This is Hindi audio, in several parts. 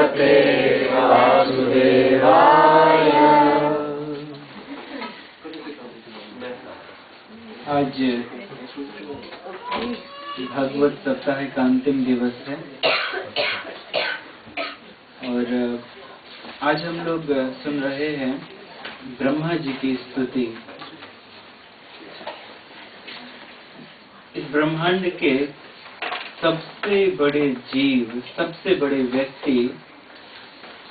श्रीमते वासुदेवाय। आज भागवत सप्ताह का अंतिम दिवस है और आज हम लोग सुन रहे हैं ब्रह्मा जी की स्तुति। इस ब्रह्मांड के सबसे बड़े जीव, सबसे बड़े व्यक्ति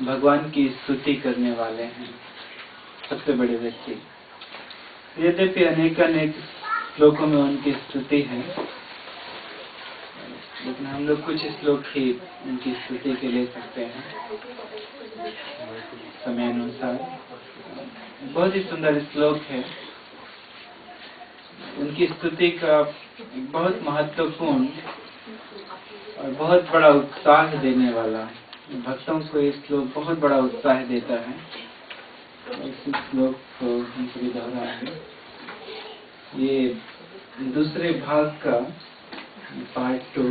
भगवान की स्तुति करने वाले हैं, सबसे बड़े व्यक्ति। यद्यपि अनेक श्लोकों में उनकी स्तुति है, लेकिन हम लोग कुछ श्लोक ही उनकी स्तुति के ले सकते हैं समय अनुसार। बहुत ही सुंदर श्लोक है। उनकी स्तुति का बहुत महत्वपूर्ण और बहुत बड़ा उत्साह देने वाला, भक्तों को ये श्लोक बहुत बड़ा उत्साह देता है। इस श्लोक को हम सभी दोहराएंगे। ये दूसरे भाग का पार्ट 2,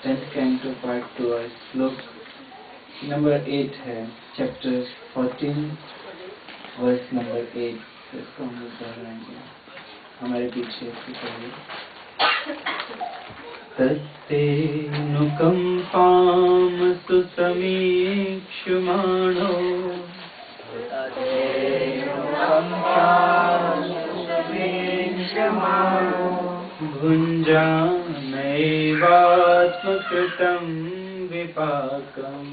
10th canto पार्ट 2 और श्लोक नंबर 8 है, चैप्टर 14 वर्स नंबर 8। इसको हम लोग दोहराएंगे हमारे पीछे से पहले। तत्तेऽनुकम्पां सुसमीक्ष्यमाणो भुञ्जानैवात्मकृतं विपाकम्।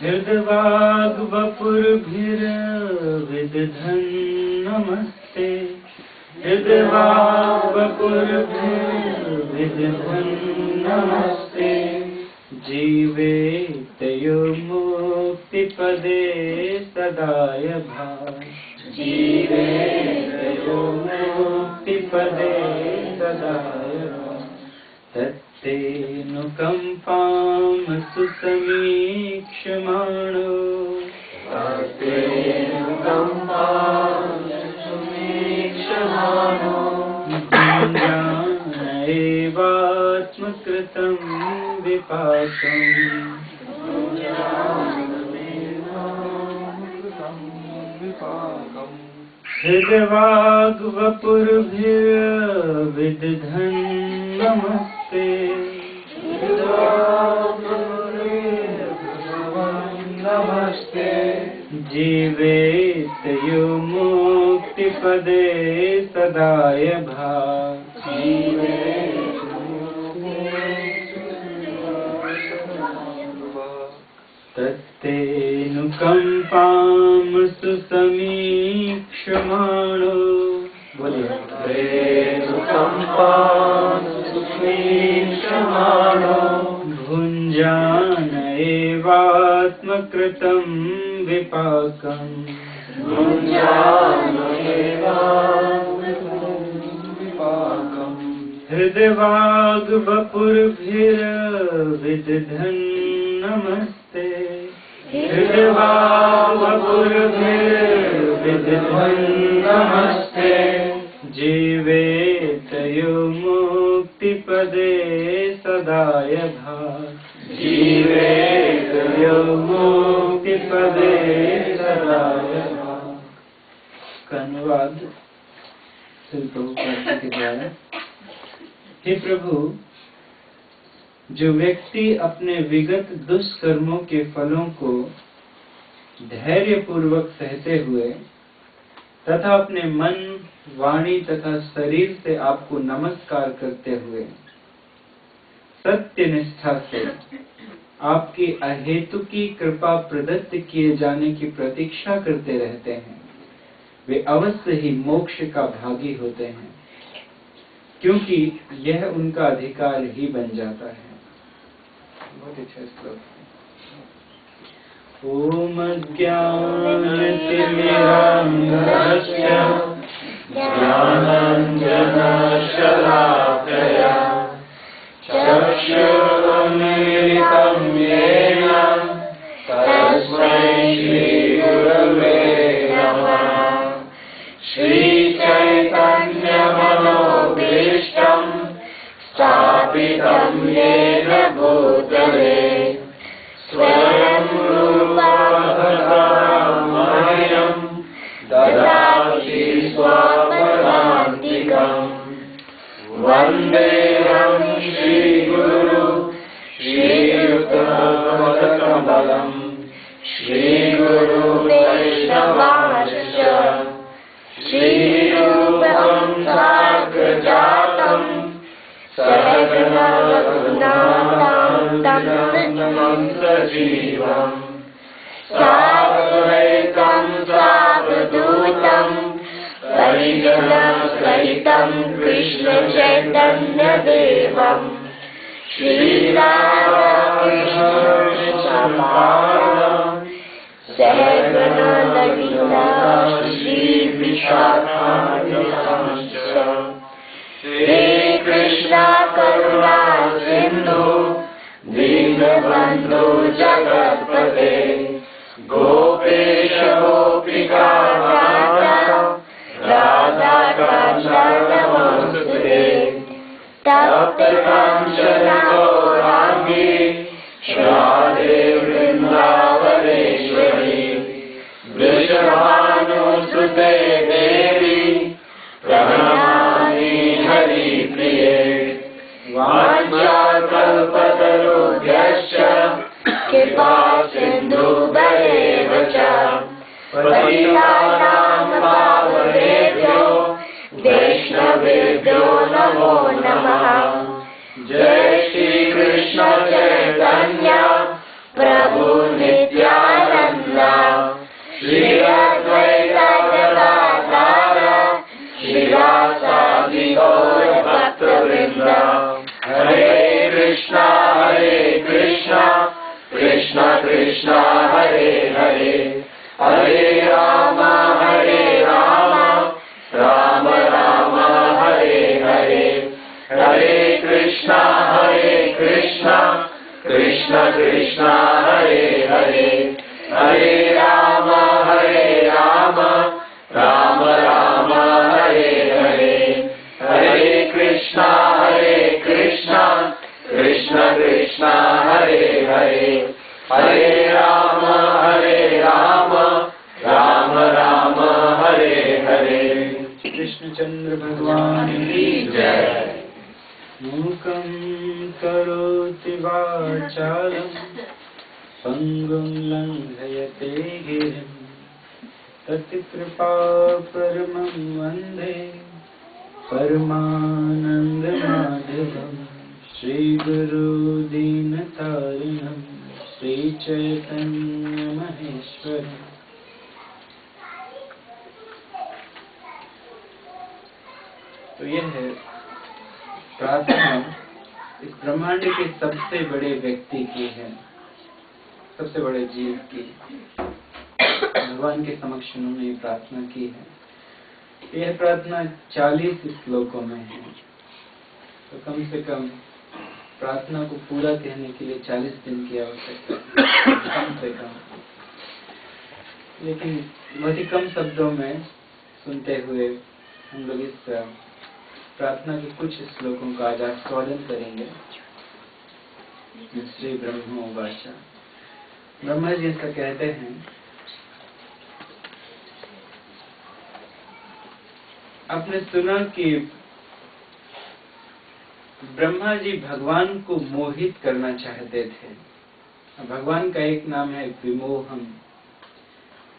हृद्वाग्वपुर्भिर्विदधन् नमस्ते, हृद्वाग्वपुर्भिर्विदधन् नमस्ते। जीवेतयो मुक्तिपदे सदाय भाव, जीवेतयो मुक्तिपदे सदाय भाव। तत्तेऽनुकम्पां सुसमीक्ष्यमाणो, भुञ्जानैवात्मकृतं विपाकम्। हृद्वाग्वपुर्भिर्विदधन् नमस्ते, नमस्ते। जीवेतयो मुक्तिपदे सदाय भाव, तत्तेऽनुकम्पां सुसमीक्ष्यमाणो। बोलिए। भुञ्जानैवात्मकृतं विपाकम्। हृद्वाग्वपुर्भिर्विदधन् नमस्ते, हृद्वाग्वपुर्भिर्विदधन् नमस्ते। जीवेतयो मुक्तिपदे सदाय भाव, जीवेतयो मुक्तिपदे सदाय भाव। का अनुवाद श्री प्रभुपाद के द्वारा। हे प्रभु, जो व्यक्ति अपने विगत दुष्कर्मों के फलों को धैर्य पूर्वक सहते हुए तथा अपने मन, वाणी तथा शरीर से आपको नमस्कार करते हुए सत्य निष्ठा से आपकी अहेतुकी कृपा प्रदत्त किए जाने की प्रतीक्षा करते रहते हैं, वे अवश्य ही मोक्ष का भागी होते हैं, क्योंकि यह उनका अधिकार ही बन जाता है। बहुत अच्छा श्लोक। ओम ज्ञानतिमिरान्धस्य ज्ञानाञ्जनशलाकया चक्षुरुन्मीलितं येन तस्मै श्रीगुरवे नमः। श्रीचैतन्यमनोभीष्टं वन्देऽहं श्रीगुरु श्रीयुतपदकमलम् श्रीगुरु वैष्णवांश्च श्रीरूपं साग्रजातं सहगना रघुनाथं सजीवम् साद्वैतं सावधूतं परिजनसहितं कृष्णचैतन्यदेवम् श्रीराधाकृष्णपादान् सहगना ललिता श्रीविशाखान्वितांश्च श्रीकृष्ण करुणा सिन्धु दीनबन्धु जगत्पते गोपेश गोपिका राधा कान्त नमोस्तुते तप्त कांचन गौरांगी राधे वृंदावनेश्वरी वृषभानुसुते देवी प्रणमामि हरिप्रिये वाञ्छाकल्पतरुभ्यश्च कृपा सिन्धुभ्येव च पतितानां पावनेभ्यो वैष्णवेभ्यो नमो नमः। जय श्री कृष्ण चैतन्य प्रभु नित्यानंद श्री अद्वैत गदाधर श्रीवासादि गौर भक्तवृंद। हरे कृष्णा कृष्ण कृष्ण हरे हरे हरे राम राम राम हरे हरे हरे कृष्णा कृष्ण कृष्ण हरे हरे हरे राम राम राम हरे हरे हरे कृष्णा कृष्ण कृष्ण हरे हरे हरे राम राम राम हरे हरे। कृष्णचंद्र भगवान की जय। मूकं करोति वाचालं पंगुं लंघयते गिरिं तत्कृपा परमं वन्दे परमानन्दमाधवं श्रीगुरु दीनतारिणं श्रीचैतन्यमहेश्वरम्। तो यह है प्रार्थना इस ब्रह्मांड के सबसे बड़े व्यक्ति की है, सबसे बड़े जीव की। भगवान के समक्ष उन्होंने प्रार्थना की है। यह प्रार्थना 40 श्लोकों में है, तो कम से कम प्रार्थना को पूरा कहने के लिए 40 दिन की आवश्यकता है, कम से कम। लेकिन बहुत ही कम शब्दों में सुनते हुए हम लोग इस प्रार्थना के कुछ श्लोकों का आज आस्वादन करेंगे। श्री ब्रह्मोवाच। ब्रह्मा जी ऐसा कहते हैं, आपने सुना कि ब्रह्मा जी भगवान को मोहित करना चाहते थे। भगवान का एक नाम है विमोहम,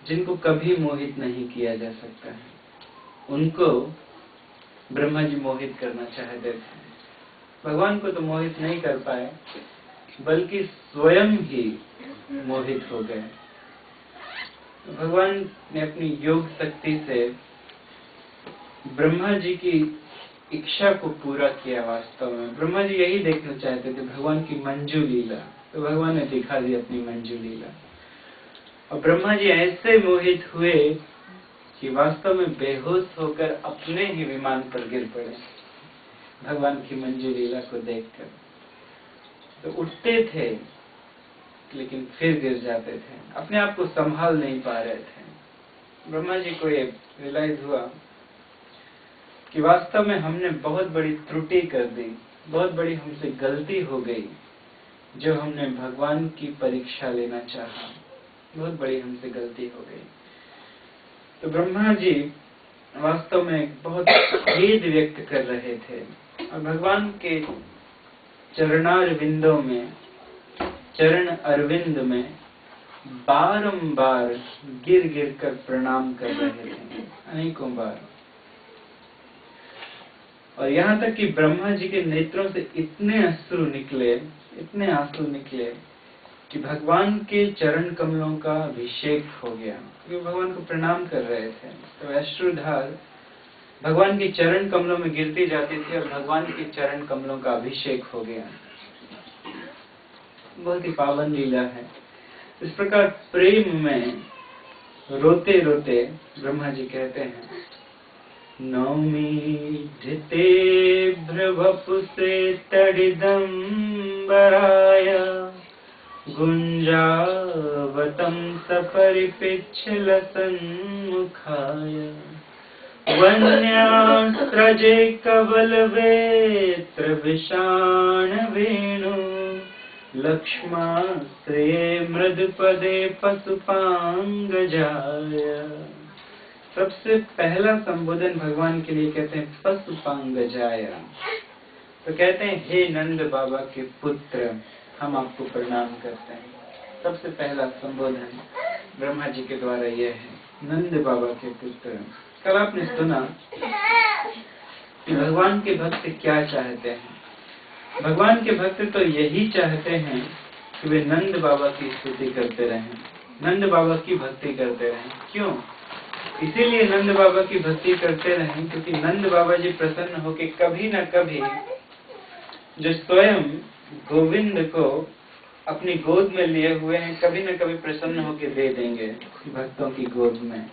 जिनको कभी मोहित नहीं किया जा सकता है, उनको ब्रह्मा जी मोहित करना चाहते थे। भगवान को तो मोहित नहीं कर पाए, बल्कि स्वयं ही मोहित हो गए। भगवान ने अपनी योग शक्ति से ब्रह्मा जी की इच्छा को पूरा किया। वास्तव में ब्रह्मा जी यही देखना चाहते थे, भगवान की मंजू लीला। तो भगवान ने दिखा दी अपनी मंजू लीला, और ब्रह्मा जी ऐसे मोहित हुए कि वास्तव में बेहोश होकर अपने ही विमान पर गिर पड़े भगवान की मंजू लीला को देखकर। तो उठते थे लेकिन फिर गिर जाते थे, अपने आप को संभाल नहीं पा रहे थे। ब्रह्मा जी को ये रियलाइज हुआ कि वास्तव में हमने बहुत बड़ी त्रुटि कर दी, बहुत बड़ी हमसे गलती हो गई, जो हमने भगवान की परीक्षा लेना चाहा। बहुत बड़ी हमसे गलती हो गई। तो ब्रह्मा जी वास्तव में बहुत खेद व्यक्त कर रहे थे और भगवान के चरणारविंदों में, चरण अरविंद में बारंबार गिर गिर कर प्रणाम कर रहे थे, अनेकों बार। और यहाँ तक कि ब्रह्मा जी के नेत्रों से इतने अश्रु निकले, इतने आंसू निकले कि भगवान के चरण कमलों का अभिषेक हो गया। क्योंकि भगवान को प्रणाम कर रहे थे, तो अश्रुधार भगवान के चरण कमलों में गिरती जाती थी और भगवान के चरण कमलों का अभिषेक हो गया। बहुत ही पावन लीला है। इस प्रकार प्रेम में रोते रोते ब्रह्मा जी कहते हैं, नौमीढते भ्रवपुसे तडिदं बराय गुंजावतं सपरिपिच्छल सन्मुखाय वन्यास्त्रजे कवलवेत्र विषाण वेणु लक्ष्माश्रये मृदुपदे पशुपांगजाय। सबसे पहला संबोधन भगवान के लिए कहते हैं पशुपांगजाय। तो कहते हैं, हे नंद बाबा के पुत्र, हम आपको प्रणाम करते हैं। सबसे पहला संबोधन ब्रह्मा जी के द्वारा यह है, नंद बाबा के पुत्र। कल आपने सुना कि भगवान के भक्त क्या चाहते हैं। भगवान के भक्त तो यही चाहते हैं कि वे नंद बाबा की स्तुति करते रहें, नंद बाबा की भक्ति करते रहें। क्यों? इसीलिए नंद बाबा की भक्ति करते रहें क्योंकि नंद बाबा जी प्रसन्न होकर कभी न कभी जो स्वयं गोविंद को अपनी गोद में लिए हुए हैं, कभी न कभी प्रसन्न होकर दे देंगे भक्तों की गोद में।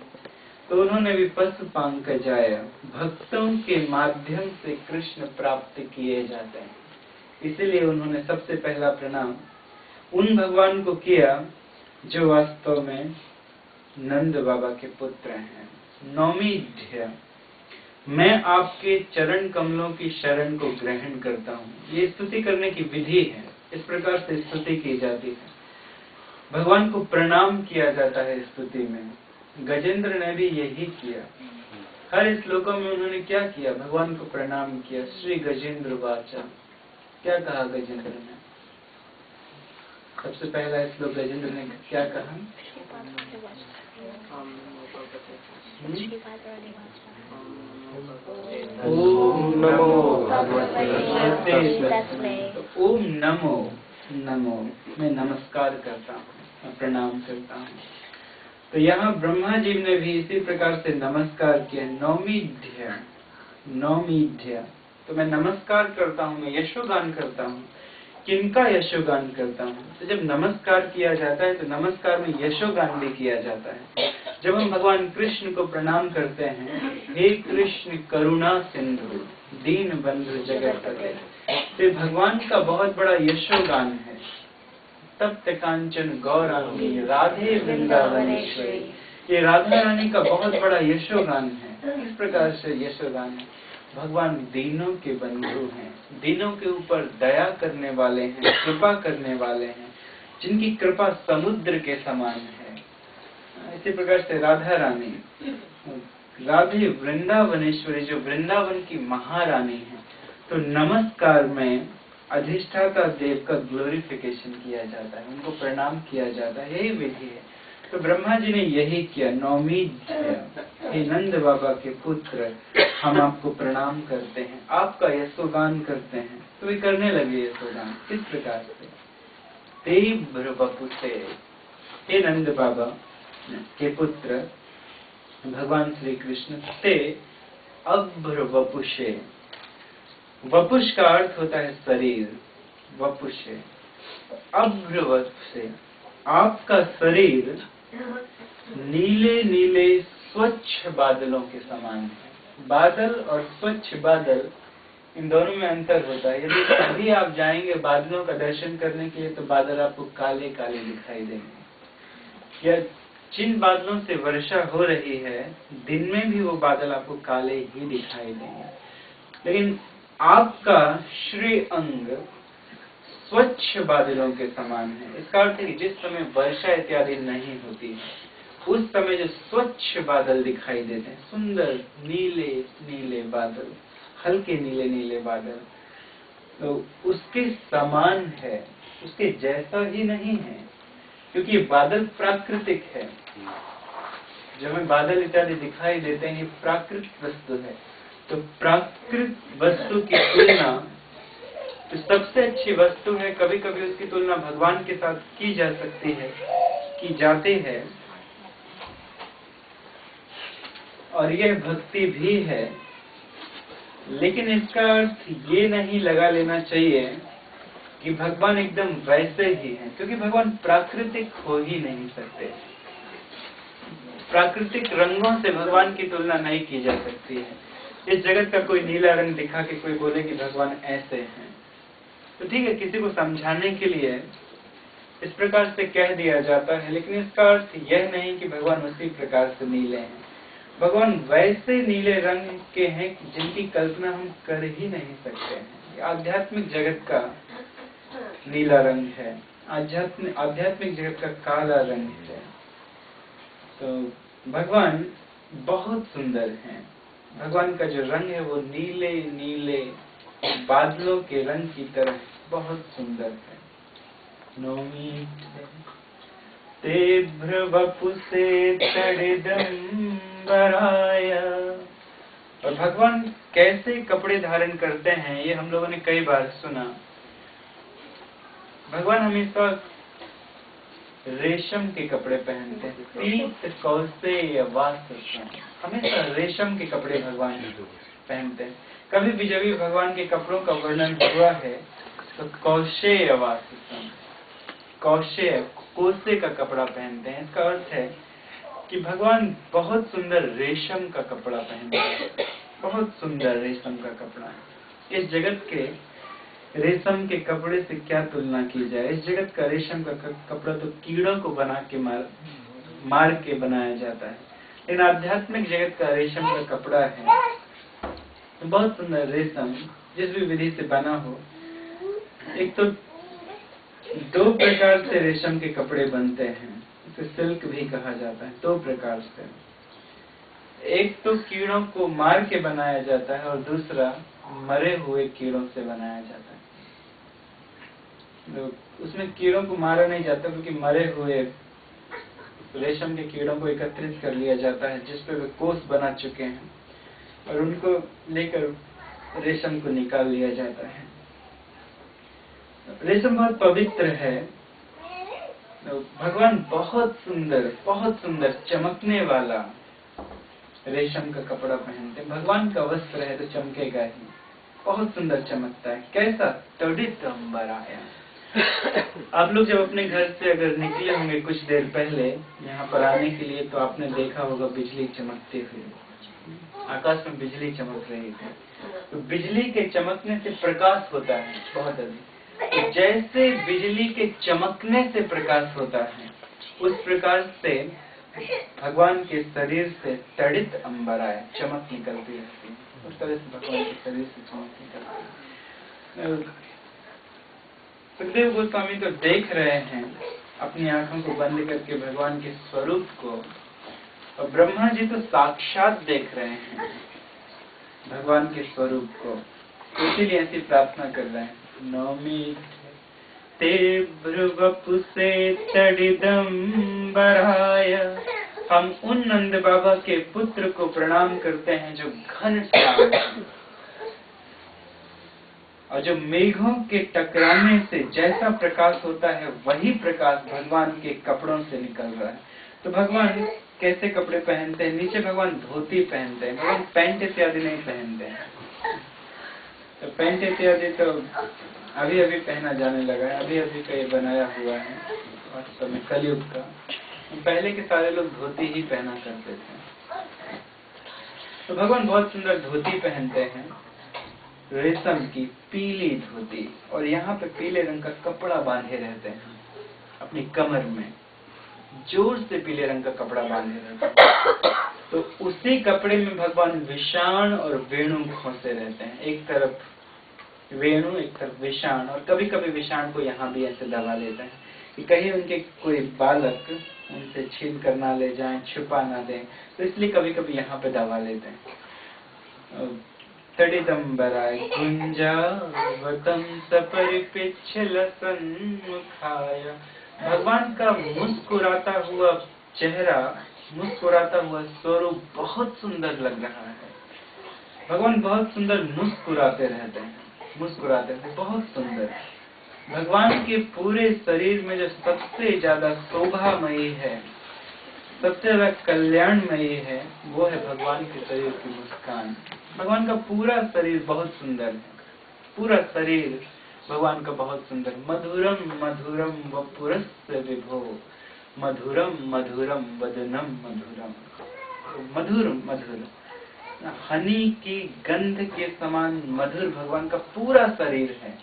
तो उन्होंने भी पशुपांगजाय, भक्तों के माध्यम से कृष्ण प्राप्त किए जाते हैं, इसलिए उन्होंने सबसे पहला प्रणाम उन भगवान को किया जो वास्तव में नंद बाबा के पुत्र हैं। नौमीढ्य, मैं आपके चरण कमलों की शरण को ग्रहण करता हूँ। ये स्तुति करने की विधि है, इस प्रकार से स्तुति की जाती है। भगवान को प्रणाम किया जाता है स्तुति में। गजेंद्र ने भी यही किया। हर श्लोकों में उन्होंने क्या किया? भगवान को प्रणाम किया। श्री गजेंद्र वाचा, क्या कहा गजेंद्र ने? सबसे पहला श्लोक गजेंद्र ने क्या कहा? ओम नमो भगवते। ओम नमो, नमो मैं नमस्कार करता हूँ, मैं प्रणाम करता हूँ। तो यहाँ ब्रह्मा जी ने भी इसी प्रकार से नमस्कार किया। नौमीढ्य, नौमीढ्य, तो मैं नमस्कार करता हूँ, मैं यशोगान करता हूँ। किनका यशोगान करता हूँ? तो जब नमस्कार किया जाता है तो नमस्कार में यशोगान भी किया जाता है। जब हम भगवान कृष्ण को प्रणाम करते हैं, हे कृष्ण करुणा सिंधु दीन बंधु जगतपते, तो भगवान का बहुत बड़ा यशोगान है। तप्त कांचन गौरांगी राधे वृंदावनेश्वरी, ये राधा रानी का बहुत बड़ा यशोगान है। इस प्रकार से यशोगान है। भगवान दीनों के बंधु हैं, दीनों के ऊपर दया करने वाले हैं, कृपा करने वाले हैं, जिनकी कृपा समुद्र के समान है। इसी प्रकार से राधा रानी, राधे वृंदावनेश्वरी, जो वृंदावन की महारानी है। तो नमस्कार में अधिष्ठाता देव का ग्लोरिफिकेशन किया जाता है, उनको प्रणाम किया जाता है, यही विधि है। तो ब्रह्मा जी ने यही किया। नौमीढ्य, हे नंद बाबा के पुत्र, हम आपको प्रणाम करते हैं, आपका यशोगान करते हैं। तो वे करने लगे यशोगान। किस प्रकार से? ते भ्रवपुसे, हे नंद बाबा के पुत्र भगवान श्री कृष्ण, ते अभ्रवपुषे, वपुष का अर्थ होता है शरीर, वपुषे, अभ्रवपुषे, आपका शरीर नीले नीले स्वच्छ बादलों के समान है। बादल और स्वच्छ बादल, इन दोनों में अंतर होता है। यदि कभी आप जाएंगे बादलों का दर्शन करने के लिए तो बादल आपको काले काले दिखाई देंगे। या जिन बादलों से वर्षा हो रही है दिन में भी वो बादल आपको काले ही दिखाई देंगे। लेकिन आपका श्री अंग स्वच्छ बादलों के समान है। इसका अर्थ है कि जिस समय वर्षा इत्यादि नहीं होती है उस समय जो स्वच्छ बादल दिखाई देते हैं, सुंदर नीले नीले बादल, हल्के नीले नीले बादल, तो उसके समान है, उसके जैसा ही नहीं है, क्योंकि ये बादल प्राकृतिक है। जब हमें बादल इत्यादि दिखाई देते हैं, ये प्राकृतिक वस्तु है। तो प्राकृतिक वस्तु की तुलना तो सबसे अच्छी वस्तु है, कभी कभी उसकी तुलना भगवान के साथ की जा सकती है, की जाती है, और यह भक्ति भी है। लेकिन इसका अर्थ ये नहीं लगा लेना चाहिए कि भगवान एकदम वैसे ही हैं, क्योंकि भगवान प्राकृतिक हो ही नहीं सकते। प्राकृतिक रंगों से भगवान की तुलना नहीं की जा सकती है। इस जगत का कोई नीला रंग दिखा के कोई बोले कि भगवान ऐसे हैं, तो ठीक है, किसी को समझाने के लिए इस प्रकार से कह दिया जाता है, लेकिन इसका अर्थ यह नहीं कि भगवान उसी प्रकार से नीले हैं। भगवान वैसे नीले रंग के हैं जिनकी कल्पना हम कर ही नहीं सकते हैं। आध्यात्मिक जगत का नीला रंग है, आध्यात्मिक जगत का काला रंग है। तो भगवान बहुत सुंदर हैं। भगवान का जो रंग है वो नीले नीले बादलों के रंग की तरह बहुत सुंदर है। नौमी ते भ्रवपुसे तड़िदंबराय। और भगवान कैसे कपड़े धारण करते हैं ये हम लोगों ने कई बार सुना। भगवान हमेशा रेशम के कपड़े पहनते हैं, पीत कौशेय वाससं, हमेशा रेशम के कपड़े भगवान पहनते हैं। कभी भी जब भी भगवान के कपड़ों का वर्णन हुआ है तो कौशेय वाससं, कौशेय कोसे का कपड़ा पहनते हैं। इसका अर्थ है कि भगवान बहुत सुंदर रेशम का कपड़ा पहनते हैं, बहुत सुंदर रेशम का कपड़ा। इस जगत के रेशम के कपड़े से क्या तुलना की जाए। इस जगत का रेशम का कपड़ा तो कीड़ों को बना के मार के बनाया जाता है, लेकिन आध्यात्मिक जगत का रेशम का कपड़ा है तो बहुत सुंदर रेशम जिस भी विधि से बना हो। एक तो दो प्रकार से रेशम के कपड़े बनते हैं, इसे सिल्क भी कहा जाता है। दो प्रकार से, एक तो कीड़ों को मार के बनाया जाता है और दूसरा मरे हुए कीड़ों से बनाया जाता है। तो उसमें कीड़ों को मारा नहीं जाता, क्योंकि मरे हुए रेशम के कीड़ों को एकत्रित कर लिया जाता है जिस पे वे कोष बना चुके हैं, और उनको लेकर रेशम को निकाल लिया जाता है। रेशम बहुत पवित्र है। तो भगवान बहुत सुंदर चमकने वाला रेशम का कपड़ा पहनते हैं। भगवान का वस्त्र है तो चमकेगा ही, बहुत सुंदर चमकता है। कैसा? तड़ित अंबराय। आप लोग जब अपने घर से अगर निकले होंगे कुछ देर पहले यहाँ पर आने के लिए, तो आपने देखा होगा बिजली चमकते हुए, आकाश में बिजली चमक रही थी। तो बिजली के चमकने से प्रकाश होता है बहुत अधिक। तो जैसे बिजली के चमकने से प्रकाश होता है, उस प्रकार से भगवान के शरीर से तड़ित अंबराय, चमक निकलती है। उस तरह से भगवान के शरीर से चमक निकलती है। सुखदेव गोस्वामी तो देख रहे हैं अपनी आंखों को बंद करके भगवान के स्वरूप को, और ब्रह्मा जी तो साक्षात देख रहे हैं भगवान के स्वरूप को, इसीलिए ऐसी प्रार्थना कर रहे हैं। नौमी ते भ्रुवपुसे तड़िदंबराय। हम उन नंद बाबा के पुत्र को प्रणाम करते हैं जो घन श्याम हैं, और जो मेघों के टकराने से जैसा प्रकाश होता है वही प्रकाश भगवान के कपड़ों से निकल रहा है। तो भगवान कैसे कपड़े पहनते हैं? नीचे भगवान धोती पहनते हैं, भगवान पैंट इत्यादि नहीं पहनते हैं। तो पैंट इत्यादि तो अभी अभी पहना जाने लगा है, अभी अभी का ये बनाया हुआ है वास्तव में कलयुग का। पहले के सारे लोग धोती ही पहना करते थे। तो भगवान बहुत सुंदर धोती पहनते हैं, रेशम की पीली धोती, और यहाँ पे पीले रंग का कपड़ा बांधे रहते हैं अपनी कमर में, जोर से पीले रंग का कपड़ा बांधे रहते हैं। तो उसी कपड़े में भगवान विषाण और वेणु खोसे रहते हैं, एक तरफ वेणु एक तरफ विषाण, और कभी कभी विषाण को यहाँ भी ऐसे दबा लेते हैं कि कहीं उनके कोई बालक उनसे छीन कर ना ले जाएं, छुपा ना दें, तो इसलिए कभी कभी यहाँ पे दबा लेते हैं। तडिदम्बराय कुंजावतम सपरिपिच्छल सन्मुखाय। भगवान का मुस्कुराता हुआ चेहरा, मुस्कुराता हुआ स्वरूप बहुत सुंदर लग रहा है। भगवान बहुत सुंदर मुस्कुराते रहते हैं, मुस्कुराते हैं, बहुत सुंदर। भगवान के पूरे शरीर में जो सबसे ज्यादा शोभामयी है, सबसे ज्यादा कल्याणमयी है, वो है भगवान के शरीर की मुस्कान। भगवान का पूरा शरीर बहुत सुंदर है, पूरा शरीर भगवान का बहुत सुंदर। मधुरम मधुरम वपुरस्य विभो, मधुरम मधुरम वदनम मधुरम। मधुर मधुर, हनी की गंध के समान मधुर भगवान का पूरा शरीर है।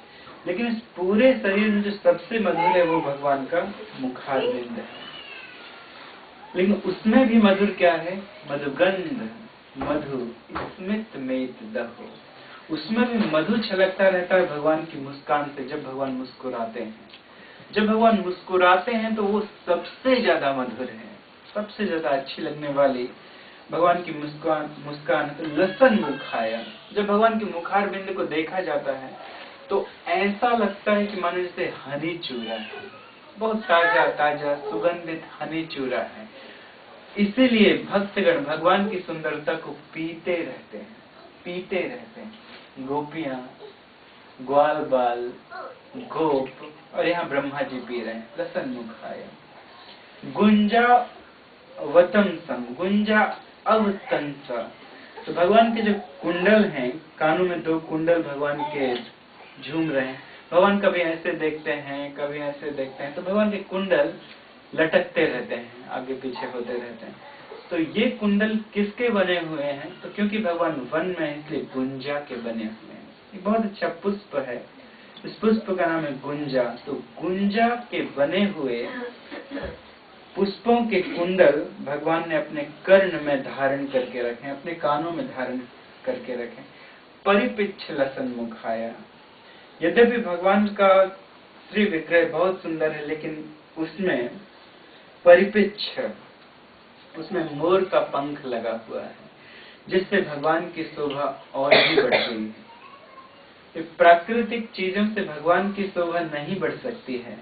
लेकिन इस पूरे शरीर में जो सबसे मधुर है वो भगवान का मुखारविंद है। लेकिन उसमें भी मधुर क्या है? मधुगंध, मधु स्मित मेत दहो। उसमें भी मधु छलकता रहता है भगवान की मुस्कान से। जब भगवान मुस्कुराते हैं, जब भगवान मुस्कुराते हैं तो वो सबसे ज्यादा मधुर है, सबसे ज्यादा अच्छी लगने वाली भगवान की मुस्कान तो लसन मुखाया। जब भगवान के मुखार बिंद को देखा जाता है तो ऐसा लगता है कि मानो जैसे हनी चूरा है, बहुत ताजा ताजा सुगंधित हनी चूरा है। इसीलिए भक्तगण भगवान की सुंदरता को पीते रहते हैं, पीते रहते हैं। गोपियां, ग्वाल बाल, गोप, और यहाँ ब्रह्मा जी पी रहे हैं। लसन मुखाया गुंजा वतम सम, गुंजा अवतंस। तो भगवान के जो कुंडल हैं, कानों में 2 कुंडल भगवान के झूम रहे हैं। भगवान कभी ऐसे देखते हैं, कभी ऐसे देखते हैं, तो भगवान के कुंडल लटकते रहते हैं, आगे पीछे होते रहते हैं। तो ये कुंडल किसके बने हुए हैं? तो क्योंकि भगवान वन में है इसलिए गुंजा के बने हुए हैं। ये बहुत अच्छा पुष्प है, इस पुष्प का नाम है गुंजा। तो गुंजा के बने हुए पुष्पों के कुंडल भगवान ने अपने कर्ण में धारण करके रखे, अपने कानों में धारण करके रखे। परिपिच्छ लसन मुखाया। यद्यपि भगवान का श्री विग्रह बहुत सुंदर है, लेकिन उसमें परिपिच्छ, उसमें मोर का पंख लगा हुआ है, जिससे भगवान की शोभा और भी बढ़ गई है। प्राकृतिक चीजों से भगवान की शोभा नहीं बढ़ सकती है,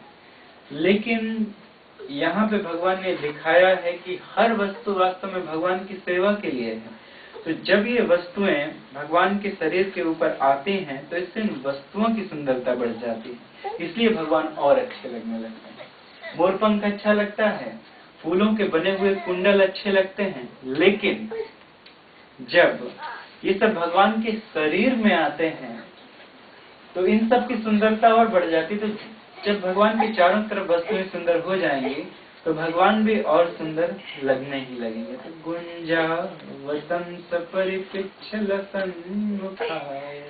लेकिन यहाँ पे भगवान ने दिखाया है कि हर वस्तु वास्तव में भगवान की सेवा के लिए है। तो जब ये वस्तुएं भगवान के शरीर के ऊपर आती हैं तो इससे इन वस्तुओं की सुंदरता बढ़ जाती है, इसलिए भगवान और अच्छे लगने लगते हैं। मोरपंख अच्छा लगता है, फूलों के बने हुए कुंडल अच्छे लगते हैं, लेकिन जब ये सब भगवान के शरीर में आते हैं तो इन सब की सुंदरता और बढ़ जाती। तो जब भगवान के चारों तरफ वस्तुएं सुंदर हो जाएंगी तो भगवान भी और सुंदर लगने ही लगेंगे। तो गुंजा वसंत परिपिच्छल सन्मुखाय।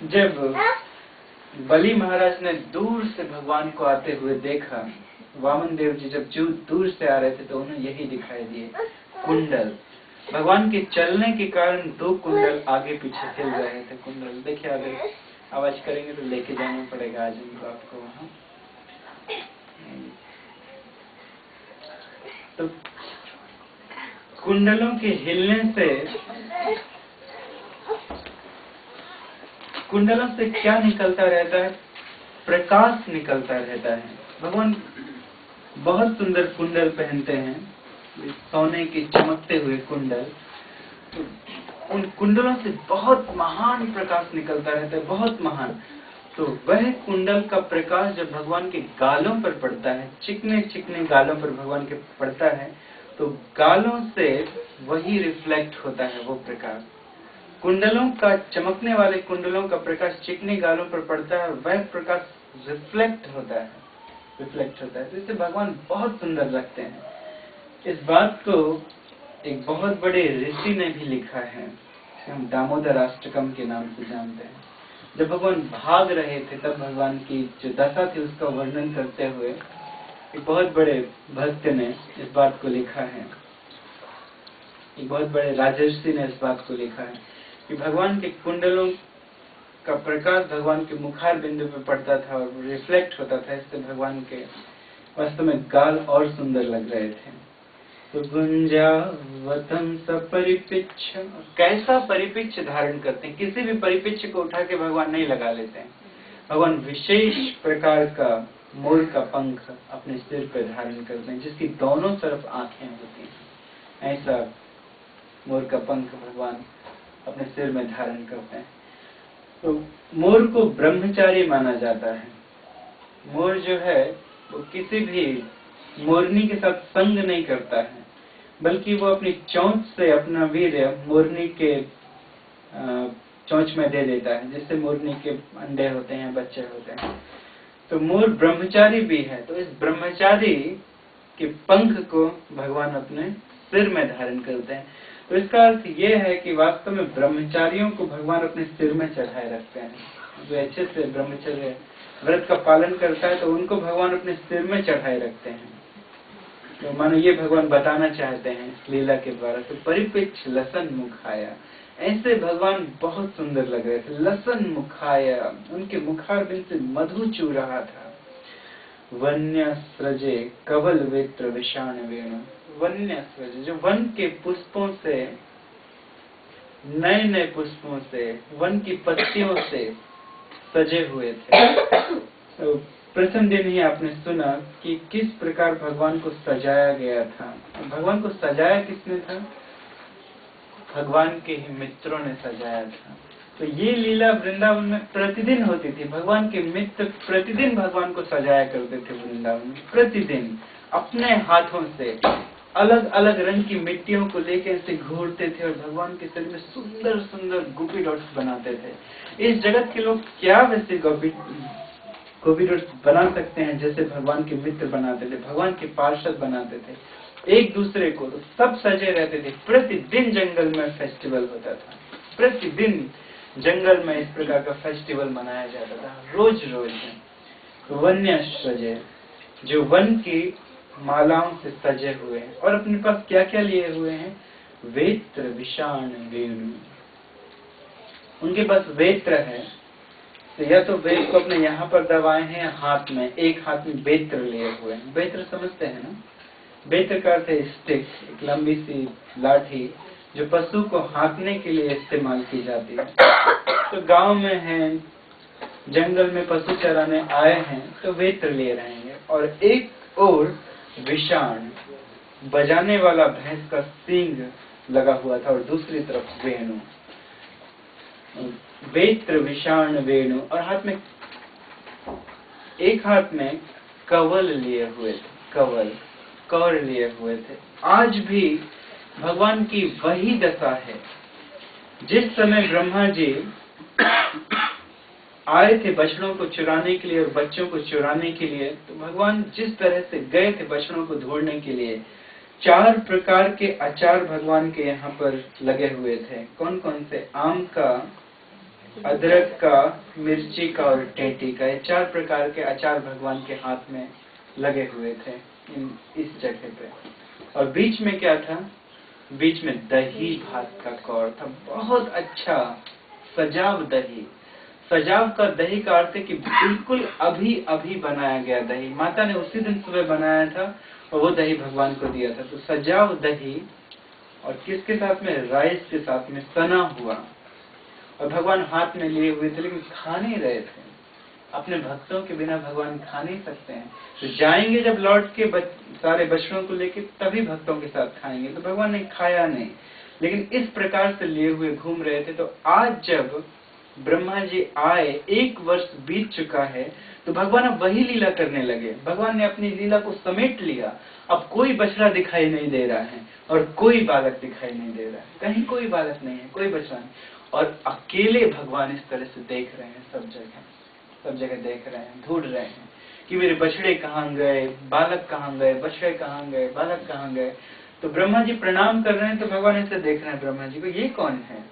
जब बलि महाराज ने दूर से भगवान को आते हुए देखा, वामन देव जी जब दूर से आ रहे थे तो उन्हें यही दिखाई दिए कुंडल। भगवान के चलने के कारण 2 कुंडल आगे पीछे हिल रहे थे। कुंडल देखिए, अगर आवाज करेंगे तो लेके जाना पड़ेगा आज उनको, आपको वहां। तो कुंडलों के हिलने से, कुंडलों से क्या निकलता रहता है? प्रकाश निकलता रहता है। भगवान बहुत सुंदर कुंडल पहनते हैं, सोने के चमकते हुए कुंडल। तो उन कुंडलों से बहुत महान प्रकाश निकलता रहता है, बहुत महान। तो वह कुंडल का प्रकाश जब भगवान के गालों पर पड़ता है, चिकने चिकने गालों पर भगवान के पड़ता है, तो गालों से वही रिफ्लेक्ट होता है वो प्रकाश। कुंडलों का, चमकने वाले कुंडलों का प्रकाश चिकने गालों पर पड़ता है, वह प्रकाश रिफ्लेक्ट होता है, रिफ्लेक्ट होता है। तो इससे भगवान बहुत सुंदर लगते हैं। इस बात को एक बहुत बड़े ऋषि ने भी लिखा है, हम दामोदर अष्टकम के नाम से जानते हैं। जब भगवान भाग रहे थे तब भगवान की जो दशा थी उसका वर्णन करते हुए एक बहुत बड़े भक्त ने इस बात को लिखा है, एक बहुत बड़े राजर्षि ने इस बात को लिखा है कि भगवान के कुंडलों का प्रकाश भगवान के मुखार बिंदु पे पड़ता था और रिफ्लेक्ट होता था, इससे भगवान के वास्तव में गाल और सुंदर लग रहे थे। तो गुंजावतम सपरिपिच्छ, कैसा परिपिच्छ धारण करते हैं? किसी भी परिपिच्छ को उठा के भगवान नहीं लगा लेते हैं। भगवान विशेष प्रकार का मोर का पंख अपने सिर पे धारण करते हैं, जिसकी दोनों तरफ आंखें होती हैं। ऐसा मोर का पंख भगवान अपने सिर में धारण करते हैं। तो मोर को ब्रह्मचारी माना जाता है। मोर जो है वो किसी भी मोरनी के साथ संग नहीं करता है, बल्कि वो अपनी चोंच से अपना वीर्य मोरनी के चोंच में दे देता है, जिससे मोरनी के अंडे होते हैं, बच्चे होते हैं। तो मोर ब्रह्मचारी भी है। तो इस ब्रह्मचारी के पंख को भगवान अपने सिर में धारण करते हैं। तो इसका अर्थ ये है कि वास्तव में ब्रह्मचारियों को भगवान अपने सिर में चढ़ाए रखते हैं। जो अच्छे से ब्रह्मचर्य व्रत का पालन करता है तो उनको भगवान अपने सिर में चढ़ाए रखते हैं। तो मानो ये भगवान बताना चाहते हैं इस लीला के द्वारा। तो परिपिच्छ लसन मुखाया, ऐसे भगवान बहुत सुंदर लग रहे थे। लसन मुखाया, उनके मुखारबिंद से मधु चू रहा था। वन्य स्रजे कवल वेत्र विषाण वेणु, वन्य स्रज जो वन के पुष्पों से, नए नए पुष्पों से, वन की पत्तियों से सजे हुए थे। तो प्रथम दिन ही आपने सुना कि किस प्रकार भगवान को सजाया गया था। भगवान को सजाया किसने था? भगवान के ही मित्रों ने सजाया था। तो ये लीला वृंदावन में प्रतिदिन होती थी। भगवान के मित्र प्रतिदिन भगवान को सजाया करते थे वृंदावन में। प्रतिदिन अपने हाथों से अलग अलग रंग की मिट्टियों को लेकर ऐसे घोरते थे और भगवान के शरीर में सुंदर सुंदर गोपी डॉट्स बनाते थे। इस जगत के लोग क्या वैसे गोपी डॉट्स बना सकते हैं जैसे भगवान के मित्र बनाते थे, भगवान के पार्षद बनाते थे एक दूसरे को। तो सब सजे रहते थे। प्रतिदिन जंगल में फेस्टिवल होता था। प्रतिदिन जंगल में इस प्रकार का फेस्टिवल मनाया जाता था, रोज रोज। वन्य सजे, जो वन की मालाओं से सजे हुए हैं और अपने पास क्या क्या लिए हुए हैं? वेत्र विषाण वेणु, उनके पास वेत्र है। तो या तो वेत्र को अपने यहाँ पर दबाए हैं हाथ में, एक हाथ में वेत्र लिए हुए हैं। वेत्र समझते हैं ना? वेत्र का अर्थ है स्टिक, एक लंबी सी लाठी जो पशु को हाँकने के लिए इस्तेमाल की जाती है। तो गांव में हैं, जंगल में पशु चराने आए हैं तो वेत्र लिए रहेंगे। और एक और विषाण, बजाने वाला भैंस का सींग लगा हुआ था और दूसरी तरफ वेणु। वेत्र विषाण वेणु, और हाथ में, एक हाथ में कवल लिए हुए थे, कवल कौर लिए हुए थे। आज भी भगवान की वही दशा है। जिस समय ब्रह्मा जी आए थे बछड़ों को चुराने के लिए और बच्चों को चुराने के लिए, तो भगवान जिस तरह से गए थे बछड़ों को ढूंढने के लिए, 4 प्रकार के अचार भगवान के यहाँ पर लगे हुए थे। कौन कौन से? आम का, अदरक का, मिर्ची का और टेटी का। ये 4 प्रकार के अचार भगवान के हाथ में लगे हुए थे इस जगह पे। और बीच में क्या था? बीच में दही भात का कौर था, बहुत अच्छा सजाव दही। सजाव का दही का अर्थ है कि बिल्कुल अभी अभी बनाया गया दही, माता ने उसी दिन सुबह बनाया था और वो दही भगवान को दिया था। तो सजाव दही, और किसके साथ में? राइस के साथ में सना हुआ। और भगवान हाथ में लिए हुए थे, लेकिन खा नहीं रहे थे। अपने भक्तों के बिना भगवान खा नहीं सकते हैं। तो जाएंगे जब लौट के सारे बछड़ों को लेके, तभी भक्तों के साथ खाएंगे। तो भगवान ने खाया नहीं, लेकिन इस प्रकार से लिए हुए घूम रहे थे। तो आज जब ब्रह्मा जी आए, 1 वर्ष बीत चुका है, तो भगवान अब वही लीला करने लगे। भगवान ने अपनी लीला को समेट लिया। अब कोई बछड़ा दिखाई नहीं दे रहा है और कोई बालक दिखाई नहीं दे रहा है। कहीं कोई बालक नहीं है, कोई बछड़ा नहीं, और अकेले भगवान इस तरह से देख रहे हैं। सब जगह देख रहे हैं, ढूंढ रहे हैं कि मेरे बछड़े कहाँ गए, बालक कहाँ गए, बछड़े कहाँ गए, बालक कहाँ गए। तो ब्रह्मा जी प्रणाम कर रहे हैं, तो भगवान ऐसे देख रहे हैं ब्रह्मा जी को, ये कौन है?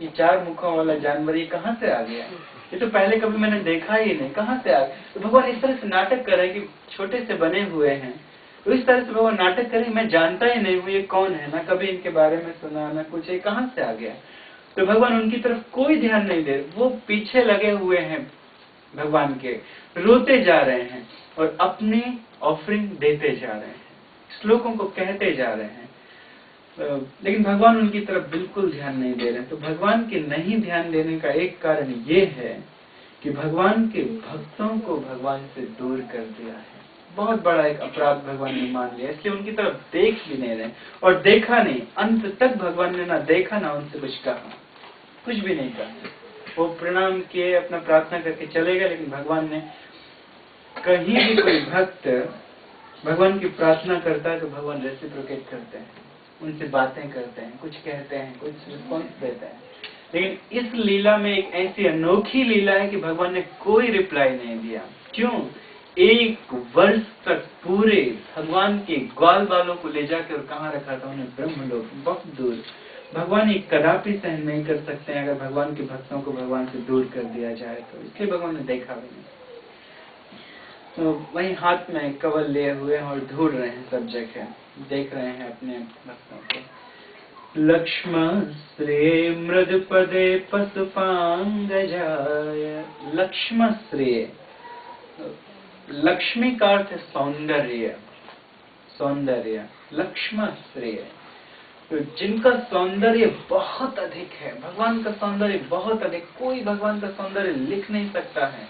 ये 4 मुखों वाला जानवर ये कहाँ से आ गया? ये तो पहले कभी मैंने देखा ही नहीं, कहाँ से आ गया? तो भगवान इस तरह से नाटक कर रहे हैं कि छोटे से बने हुए हैं। तो इस तरह से भगवान नाटक करें, मैं जानता ही नहीं हूँ ये कौन है, ना कभी इनके बारे में सुना, ना कुछ, ये कहाँ से आ गया? तो भगवान उनकी तरफ कोई ध्यान नहीं दे, वो पीछे लगे हुए हैं भगवान के, रोते जा रहे हैं और अपनी ऑफरिंग देते जा रहे हैं, श्लोकों को कहते जा रहे हैं, लेकिन भगवान उनकी तरफ बिल्कुल ध्यान नहीं दे रहे हैं। तो भगवान के नहीं ध्यान देने का एक कारण ये है कि भगवान के भक्तों को भगवान से दूर कर दिया है। बहुत बड़ा एक अपराध भगवान ने मान लिया, इसलिए उनकी तरफ देख भी नहीं रहे और देखा नहीं। अंत तक भगवान ने ना देखा ना उनसे कुछ कहा, कुछ भी नहीं कहा। वो प्रणाम किए, अपना प्रार्थना करके चले गए, लेकिन भगवान ने कहीं भी कोई भक्त भगवान की प्रार्थना करता है तो भगवान रेसिप्रोकेट करते हैं, उनसे बातें करते हैं, कुछ कहते हैं, कुछ रिस्पॉन्स देते हैं। लेकिन इस लीला में एक ऐसी अनोखी लीला है कि भगवान ने कोई रिप्लाई नहीं दिया। क्यों? 1 वर्ष तक पूरे भगवान के ग्वाल बालों को ले जाकर कहाँ रखा था उन्हें? ब्रह्मलोक, बहुत दूर। भगवान ये कदापि सहन नहीं कर सकते हैं अगर भगवान के भक्तों को भगवान से दूर कर दिया जाए तो, इसलिए भगवान ने देखा भी नहीं। तो वही हाथ में कवल लिए हुए हैं और ढूंढ रहे हैं सब जगह, देख रहे हैं अपने भक्तों को। लक्ष्मण श्रेय मृदुपदे पशुपांगजाय। लक्ष्मण श्रेय, लक्ष्मी का अर्थ है सौंदर्य, सौंदर्य, लक्ष्मण श्रेय। तो जिनका सौंदर्य बहुत अधिक है, भगवान का सौंदर्य बहुत अधिक, कोई भगवान का सौंदर्य लिख नहीं सकता है।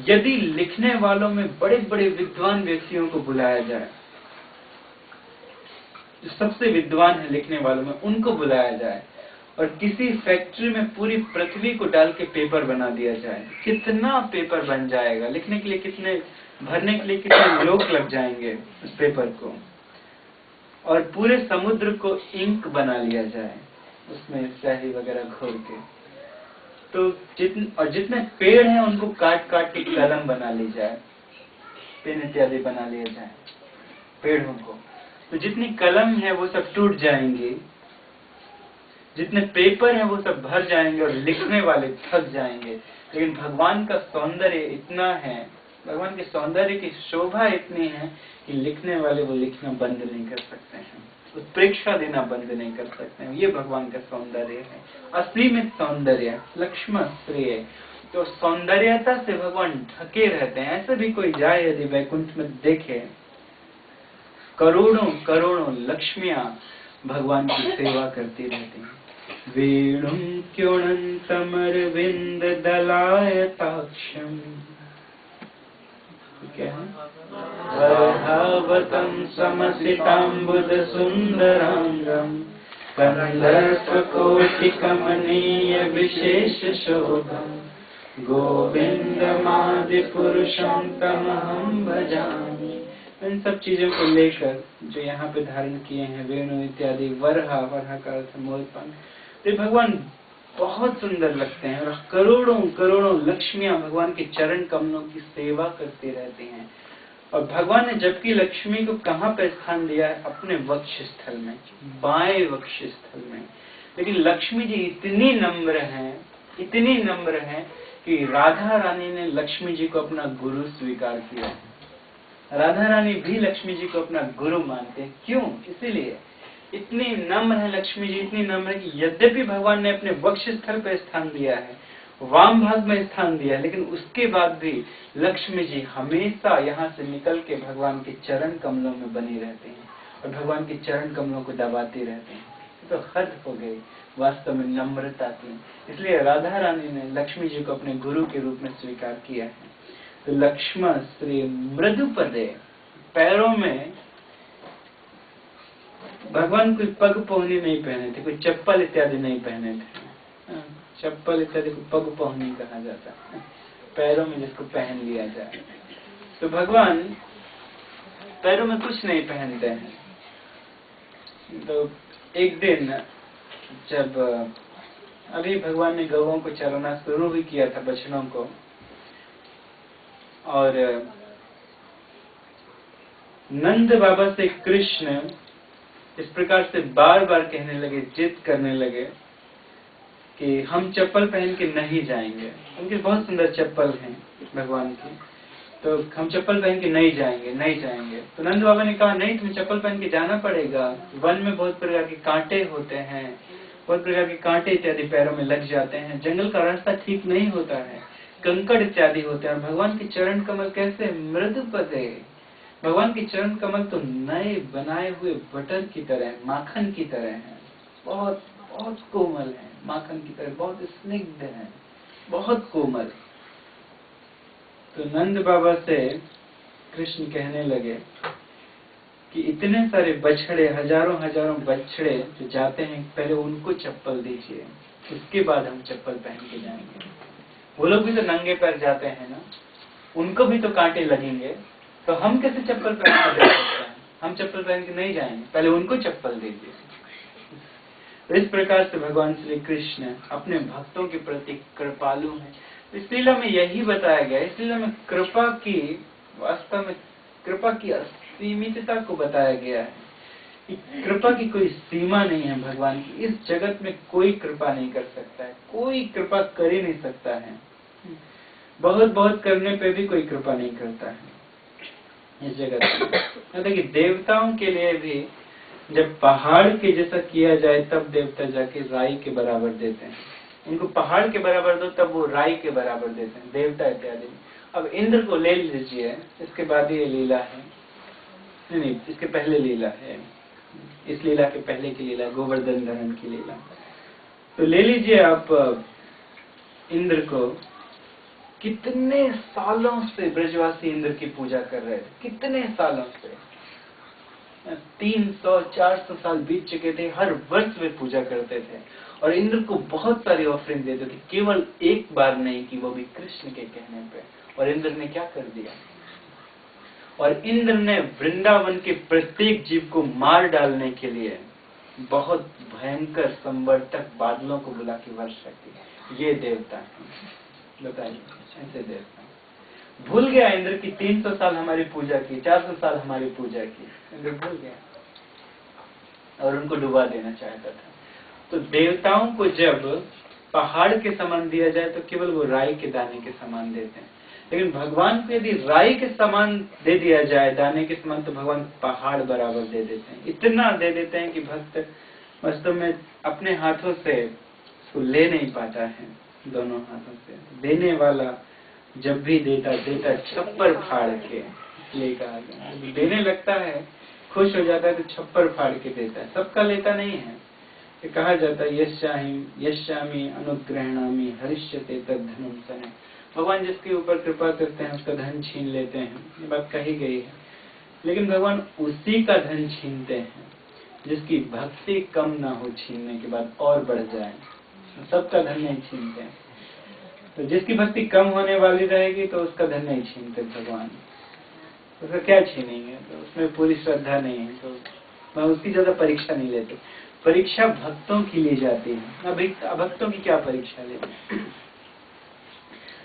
यदि लिखने वालों में बड़े बड़े विद्वान व्यक्तियों को बुलाया जाए, जो सबसे विद्वान है लिखने वालों में, उनको बुलाया जाए और किसी फैक्ट्री में पूरी पृथ्वी को डाल के पेपर बना दिया जाए, कितना पेपर बन जाएगा। लिखने के लिए कितने, भरने के लिए कितने लोग लग जाएंगे उस पेपर को। और पूरे समुद्र को इंक बना लिया जाए, उसमें स्याही वगैरह घोल के। तो जितने पेड़ हैं उनको काट काट के कलम बना ली जाए, पेन इत्यादि बना लिया जाए पेड़ों को। तो जितनी कलम है वो सब टूट जाएंगे, जितने पेपर हैं वो सब भर जाएंगे और लिखने वाले थक जाएंगे। लेकिन भगवान का सौंदर्य इतना है, भगवान के सौंदर्य की शोभा इतनी है कि लिखने वाले वो लिखना बंद नहीं कर सकते हैं, उत्प्रेक्षा देना बंद नहीं कर सकते हैं। ये भगवान का सौंदर्य है, असीमित सौंदर्य, लक्ष्मण श्रेय। तो सौंदर्यता से भगवान ढके रहते हैं। ऐसे भी कोई जाए यदि वैकुंठ में देखे, करोड़ों करोड़ों लक्ष्मियां भगवान की सेवा करती रहती हैं। वेणुं क्योणन्तमरविन्द दलायताक्षम्, क्या है? वरहावतं समसिताम्बुद सुंदरांगम, कंदर्पकोटिकमनीय विशेष शोभम, गोविंदमादि पुरुषं तमहं भजामि। इन सब चीजों को लेकर जो यहाँ पे धारण किए हैं, वेणु इत्यादि, वरहा, वरहा का अर्थ मोरपंख, तो भगवान बहुत सुंदर लगते हैं। और करोड़ों करोड़ों लक्ष्मियां भगवान के चरण कमलों की सेवा करती रहती हैं। और भगवान ने जबकि लक्ष्मी को कहाँ पे स्थान दिया है? अपने वक्ष स्थल में, बाएं वक्ष स्थल में। लेकिन लक्ष्मी जी इतनी नम्र हैं, इतनी नम्र हैं कि राधा रानी ने लक्ष्मी जी को अपना गुरु स्वीकार किया। राधा रानी भी लक्ष्मी जी को अपना गुरु मानते हैं। क्यों? इसीलिए इतनी नम्र है लक्ष्मी जी, इतनी नम्र है कि यद्यपि भगवान ने अपने वक्ष स्थल पर स्थान दिया है, वाम भाग में स्थान दिया है, लेकिन उसके बाद भी लक्ष्मी जी हमेशा यहाँ से निकल के भगवान के चरण कमलों में बनी रहती हैं और भगवान के चरण कमलों को दबाती रहती हैं। तो हद हो गई वास्तव में नम्रता की। इसलिए राधा रानी ने लक्ष्मी जी को अपने गुरु के रूप में स्वीकार किया है। तो लक्ष्मण श्री मृदुपदे, पैरों में भगवान कोई पग पहनी नहीं पहने थे, कोई चप्पल इत्यादि नहीं पहने थे। चप्पल इत्यादि को पग पहनी कहा जाता है, पैरों में जिसको पहन लिया जाए। तो भगवान पैरों में कुछ नहीं पहनते हैं। तो एक दिन जब अभी भगवान ने गौओं को चराना शुरू भी किया था, बछड़ों को, और नंद बाबा से कृष्ण इस प्रकार से बार बार कहने लगे, जिद करने लगे कि हम चप्पल पहन के नहीं जाएंगे। उनकी बहुत सुंदर चप्पल हैं भगवान की, तो हम चप्पल पहन के नहीं जाएंगे, नहीं जाएंगे। तो नंद बाबा ने कहा, नहीं, तुम्हें चप्पल पहन के जाना पड़ेगा। वन में बहुत प्रकार के कांटे होते हैं, बहुत प्रकार के कांटे इत्यादि पैरों में लग जाते हैं, जंगल का रास्ता ठीक नहीं होता है, कंकड़ इत्यादि होते हैं। भगवान के चरण कमल कैसे? मृदुपदे, भगवान के चरण कमल तो नए बनाए हुए बटर की तरह, माखन की तरह है, बहुत बहुत कोमल है, माखन की तरह बहुत स्निग्ध है, बहुत कोमल। तो नंद बाबा से कृष्ण कहने लगे कि इतने सारे बछड़े, हजारों हजारों बछड़े जो जाते हैं, पहले उनको चप्पल दीजिए, उसके बाद हम चप्पल पहन के जाएंगे। वो लोग भी तो नंगे पैर जाते हैं ना, उनको भी तो कांटे लगेंगे, तो हम कैसे चप्पल पहन के जा सकते हैं? हम चप्पल पहन के नहीं जाएंगे, पहले उनको चप्पल दीजिए। तो इस प्रकार से भगवान श्री कृष्ण अपने भक्तों के प्रति कृपालु हैं। इस लीला में यही बताया गया, इस लीला में कृपा की, वास्तव में कृपा की असीमितता को बताया गया है कि कृपा की कोई सीमा नहीं है भगवान की। इस जगत में कोई कृपा नहीं कर सकता है, कोई कृपा कर ही नहीं सकता है। बहुत बहुत करने पे भी कोई कृपा नहीं करता है इस जगत में। देखिए, देवताओं के लिए भी जब पहाड़ के जैसा किया जाए तब देवता जाके राई के बराबर देते हैं। उनको पहाड़ के बराबर दो तब वो राई के बराबर देते हैं, देवता इत्यादि। अब इंद्र को ले लीजिए, इसके बाद ये लीला है, नहीं इसके पहले लीला है, इस लीला के पहले की लीला गोवर्धन धरण की लीला। तो ले लीजिए आप इंद्र को, कितने सालों से ब्रजवासी इंद्र की पूजा कर रहे थे, कितने सालों से, 300-400 साल बीत चुके थे, हर वर्ष वे पूजा करते थे और इंद्र को बहुत सारी ऑफरिंग देते थे, केवल एक बार नहीं कि वो भी कृष्ण के कहने पे। और इंद्र ने क्या कर दिया? और इंद्र ने वृंदावन के प्रत्येक जीव को मार डालने के लिए बहुत भयंकर संवर्तक बादलों को बुला के वर्षा की। ये देवता है, बताइए, ऐसे देवता। भूल गया इंद्र की 300 साल हमारी पूजा की, 400 साल हमारी पूजा की, इंद्र भूल गया और उनको डुबा देना चाहता था। तो देवताओं को जब पहाड़ के समान दिया जाए तो केवल वो राई के दाने के समान देते हैं, लेकिन भगवान को यदि राई के समान दे दिया जाए, दाने के समान, तो भगवान पहाड़ बराबर दे देते हैं। इतना दे देते हैं कि भक्त वास्तव में अपने हाथों से उसको ले नहीं पाता है, दोनों हाथों से। देने वाला जब भी देता छप्पर फाड़ के, इसलिए कहा गया, देने लगता है, खुश हो जाता है तो छप्पर फाड़ के देता है, सबका लेता नहीं है। ये कहा जाता है यश्यामी अनुग्रहणामी हरिष्यते तद्धनुम सने। भगवान जिसके ऊपर कृपा करते हैं उसका धन छीन लेते हैं, ये बात कही गई है। लेकिन भगवान उसी का धन छीनते हैं जिसकी भक्ति कम ना हो, छीनने के बाद और बढ़ जाए। सबका धन नहीं छीनते हैं, तो जिसकी भक्ति कम होने वाली रहेगी तो उसका धन नहीं छीनते भगवान। उसका क्या छीनेंगे? तो उसमें पूरी श्रद्धा नहीं है तो मैं उसकी ज्यादा परीक्षा नहीं लेते। परीक्षा भक्तों की ली जाती है, अभक्तों की क्या परीक्षा लेते?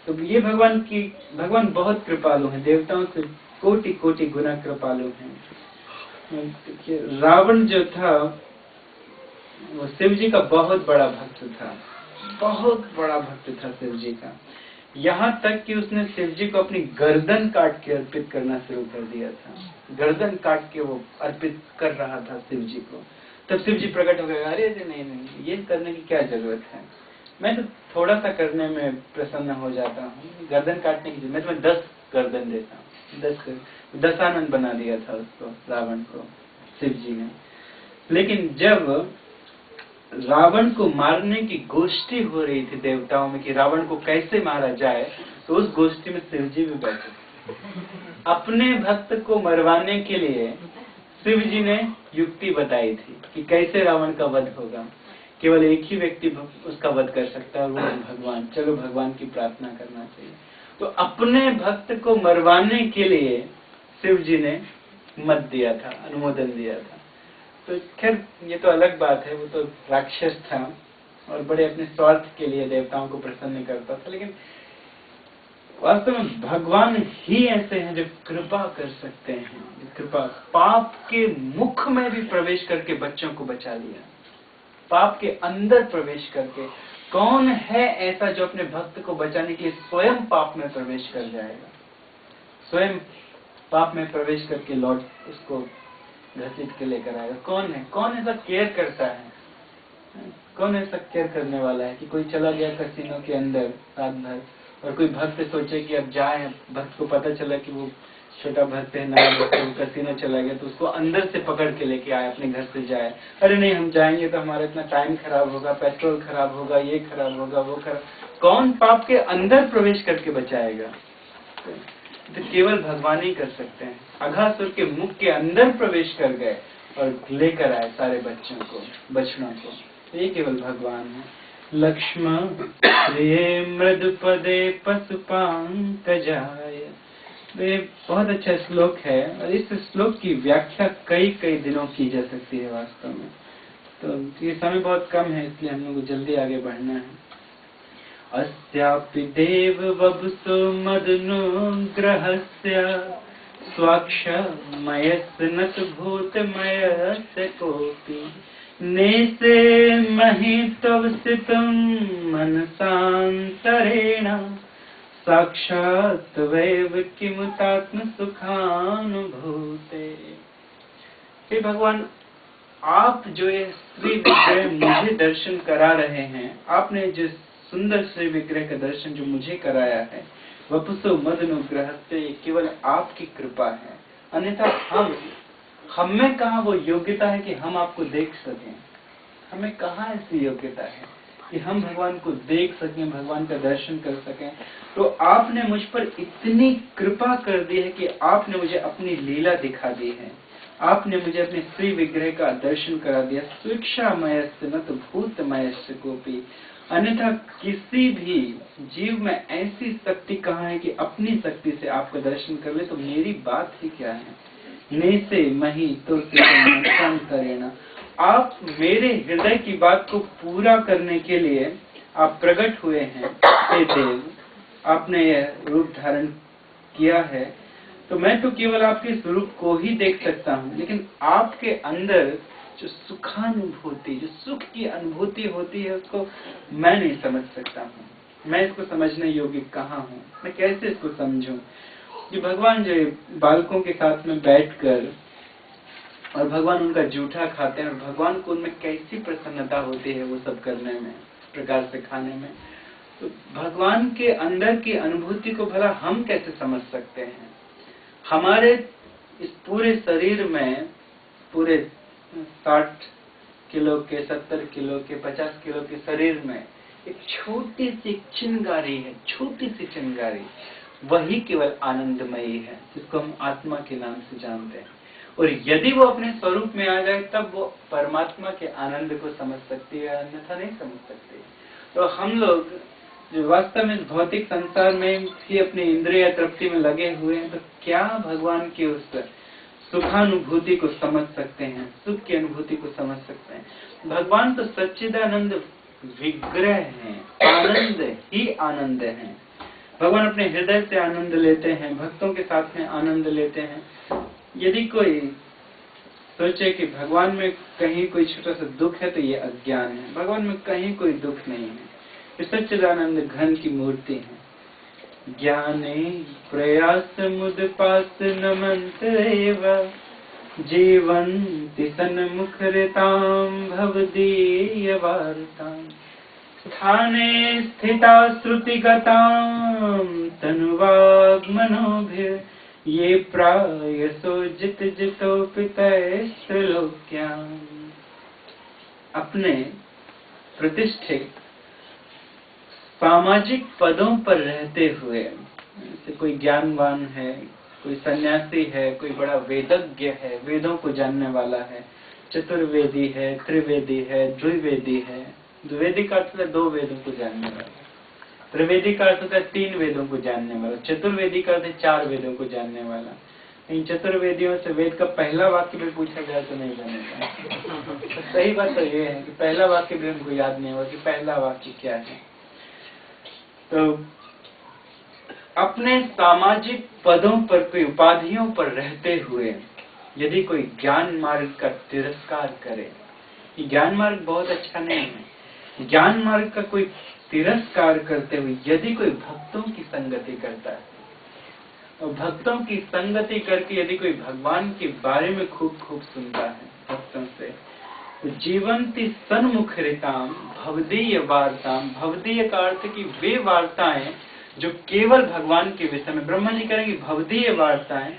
तो ये भगवान बहुत कृपालु हैं, देवताओं से कोटि कोटि गुना कृपालु हैं। रावण जो था वो शिव जी का बहुत बड़ा भक्त था, बहुत बड़ा भक्त था शिव जी का। यहाँ तक कि उसने शिव जी को अपनी गर्दन काट के अर्पित करना शुरू कर दिया था। गर्दन काट के वो अर्पित कर रहा था शिव जी को। तब शिव जी प्रकट हो गए, अरे नहीं, ये करने की क्या जरूरत है, मैं तो थोड़ा सा करने में प्रसन्न हो जाता हूँ, गर्दन काटने की मैं तुम्हें 10 गर्दन देता हूँ। 10 आनंद बना दिया था उसको, रावण को, शिव जी ने। लेकिन जब रावण को मारने की गोष्ठी हो रही थी देवताओं में कि रावण को कैसे मारा जाए, तो उस गोष्ठी में शिव जी भी बैठे। अपने भक्त को मरवाने के लिए शिव जी ने युक्ति बताई थी कि कैसे रावण का वध होगा। केवल एक ही व्यक्ति उसका वध कर सकता है, वो भगवान। चलो भगवान की प्रार्थना करना चाहिए। तो अपने भक्त को मरवाने के लिए शिव जी ने मत दिया था, अनुमोदन दिया था। तो खैर ये तो अलग बात है, वो तो राक्षस था और बड़े अपने स्वार्थ के लिए देवताओं को प्रसन्न करता था। लेकिन वास्तव में भगवान ही ऐसे हैं जो कृपा कर सकते हैं। कृपा, पाप के मुख में भी प्रवेश करके बच्चों को बचा लिया, पाप के अंदर प्रवेश करके। कौन है ऐसा जो अपने भक्त को बचाने के लिए स्वयं पाप में प्रवेश कर जाएगा, स्वयं पाप में प्रवेश करके लौट उसको घसीट के लेकर आएगा? कौन है? कौन ऐसा केयर करता है? कौन ऐसा केयर करने वाला है कि कोई चला गया कसिनो के अंदर रात भर और कोई भक्त सोचे कि अब जाए, भक्त को पता चला कि वो छोटा भक्त है, नया भक्त है, कसीनो चला गया तो उसको अंदर से पकड़ के लेके आए, अपने घर से जाए। अरे नहीं, हम जाएंगे तो हमारा इतना टाइम खराब होगा, पेट्रोल खराब होगा, ये खराब होगा, वो खराब। कौन पाप के अंदर प्रवेश करके बचाएगा? तो केवल भगवान ही कर सकते हैं। अघासुर के मुख के अंदर प्रवेश कर गए और लेकर आए सारे बच्चों को। ये केवल भगवान है। लक्ष्मण प्रिय मृदुपदे पशुपांकजाय। ये बहुत अच्छा श्लोक है और इस श्लोक की व्याख्या कई दिनों की जा सकती है वास्तव में। तो ये समय बहुत कम है, इसलिए हम लोग को जल्दी आगे बढ़ना है। अस्यापि देव वपुषो मदनुग्रहस्य स्वाक्षमयस्य न तु भूतमयस्य कोऽपि नेसे महितवसितं मनसान्तरेण साक्षात् वैव किमुतात्म सुखानुभूते। हे भगवान, आप जो ये श्री विग्रह मुझे दर्शन करा रहे हैं, आपने जो सुंदर श्री विग्रह का दर्शन जो मुझे कराया है, वपुषो मदनुग्रह से केवल आपकी कृपा है। अन्यथा हम में कहाँ वो योग्यता है कि हम आपको देख सकें? हमें कहाँ ऐसी योग्यता है कि हम भगवान को देख सकें, भगवान का दर्शन कर सकें? तो आपने मुझ पर इतनी कृपा कर दी है कि आपने मुझे अपनी लीला दिखा दी है, आपने मुझे अपने श्री विग्रह का दर्शन करा दिया। स्वेच्छामयस्य न तो भूतमयस्य कोपि। अन्यथा किसी भी जीव में ऐसी शक्ति कहाँ है कि अपनी शक्ति से आपका दर्शन कर ले? तो मेरी बात ही क्या है। नेसे मही तो करेना। आप मेरे हृदय की बात को पूरा करने के लिए आप प्रकट हुए हैं। हे देव, आपने यह रूप धारण किया है, तो मैं तो केवल आपके स्वरूप को ही देख सकता हूँ, लेकिन आपके अंदर जो सुखानुभूति, जो सुख की अनुभूति होती है, उसको मैं नहीं समझ सकता हूँ। मैं इसको समझने योग्य कहाँ हूँ? मैं कैसे इसको समझूं? कि भगवान जो बालकों के साथ में बैठकर और भगवान उनका जूठा खाते हैं और भगवान को उनमें कैसी प्रसन्नता होती है वो सब करने में, प्रकार से खाने में, तो भगवान के अंदर की अनुभूति को भला हम कैसे समझ सकते हैं? हमारे इस पूरे शरीर में, पूरे 60 किलो के, 70 किलो के, 50 किलो के शरीर में एक छोटी सी चिंगारी है, छोटी सी चिंगारी, वही केवल आनंदमयी है, जिसको हम आत्मा के नाम से जानते हैं। और यदि वो अपने स्वरूप में आ जाए तब वो परमात्मा के आनंद को समझ सकती है, अन्यथा नहीं समझ सकती। तो हम लोग जो वास्तव में भौतिक संसार में ही अपनी इंद्रिय तृप्ति में लगे हुए हैं, तो क्या भगवान की उस सुखानुभूति को समझ सकते हैं, सुख की अनुभूति को समझ सकते हैं? भगवान तो सच्चिदानंद विग्रह हैं, आनंद ही आनंद है। भगवान अपने हृदय से आनंद लेते हैं, भक्तों के साथ में आनंद लेते हैं। यदि कोई सोचे कि भगवान में कहीं कोई छोटा सा दुख है तो ये अज्ञान है। भगवान में कहीं कोई दुख नहीं है, ये सच्चिदानंद घन की मूर्ति है। ज्ञाने प्रयास मुदपास नमन्त एव जीवन्ति सन्मुखरितां भवदीय वार्तां स्थाने स्थिता श्रुतिगतां तनुवाग्मनोभिः ये प्रायसो जितोपितैस्त्रिलोक्याम्। अपने प्रतिष्ठित सामाजिक पदों पर रहते हुए, जैसे कोई ज्ञानवान है, कोई सन्यासी है, कोई बड़ा वेदज्ञ है, वेदों को जानने वाला है, चतुर्वेदी है, त्रिवेदी है, द्विवेदी है। द्विवेदी का अर्थ है 2 वेदों को जानने वाला, त्रिवेदी का अर्थ है 3 वेदों को जानने वाला, चतुर्वेदी का अर्थ है 4 वेदों को जानने वाला। इन चतुर्वेदियों से वेद का पहला वाक्य भी पूछा जाए तो नहीं बनेगा। तो सही बात तो ये है कि पहला वाक्य भी हमको याद नहीं होगा कि पहला वाक्य क्या है। तो अपने सामाजिक पदों पर, कोई उपाधियों पर रहते हुए यदि कोई ज्ञान मार्ग का तिरस्कार करे, ये ज्ञान मार्ग बहुत अच्छा नहीं है। ज्ञान मार्ग का कोई तिरस्कार करते हुए यदि कोई भक्तों की संगति करता है, और भक्तों की संगति करके यदि कोई भगवान के बारे में खूब सुनता है भक्तों से, तो जीवंती सन्मुखरिताम भवदीय वार्ताम। भवदीय का अर्थ की वे वार्ताएं जो केवल भगवान के विषय में, ब्रह्मा जी करेंगे भवदीय वार्ताएं,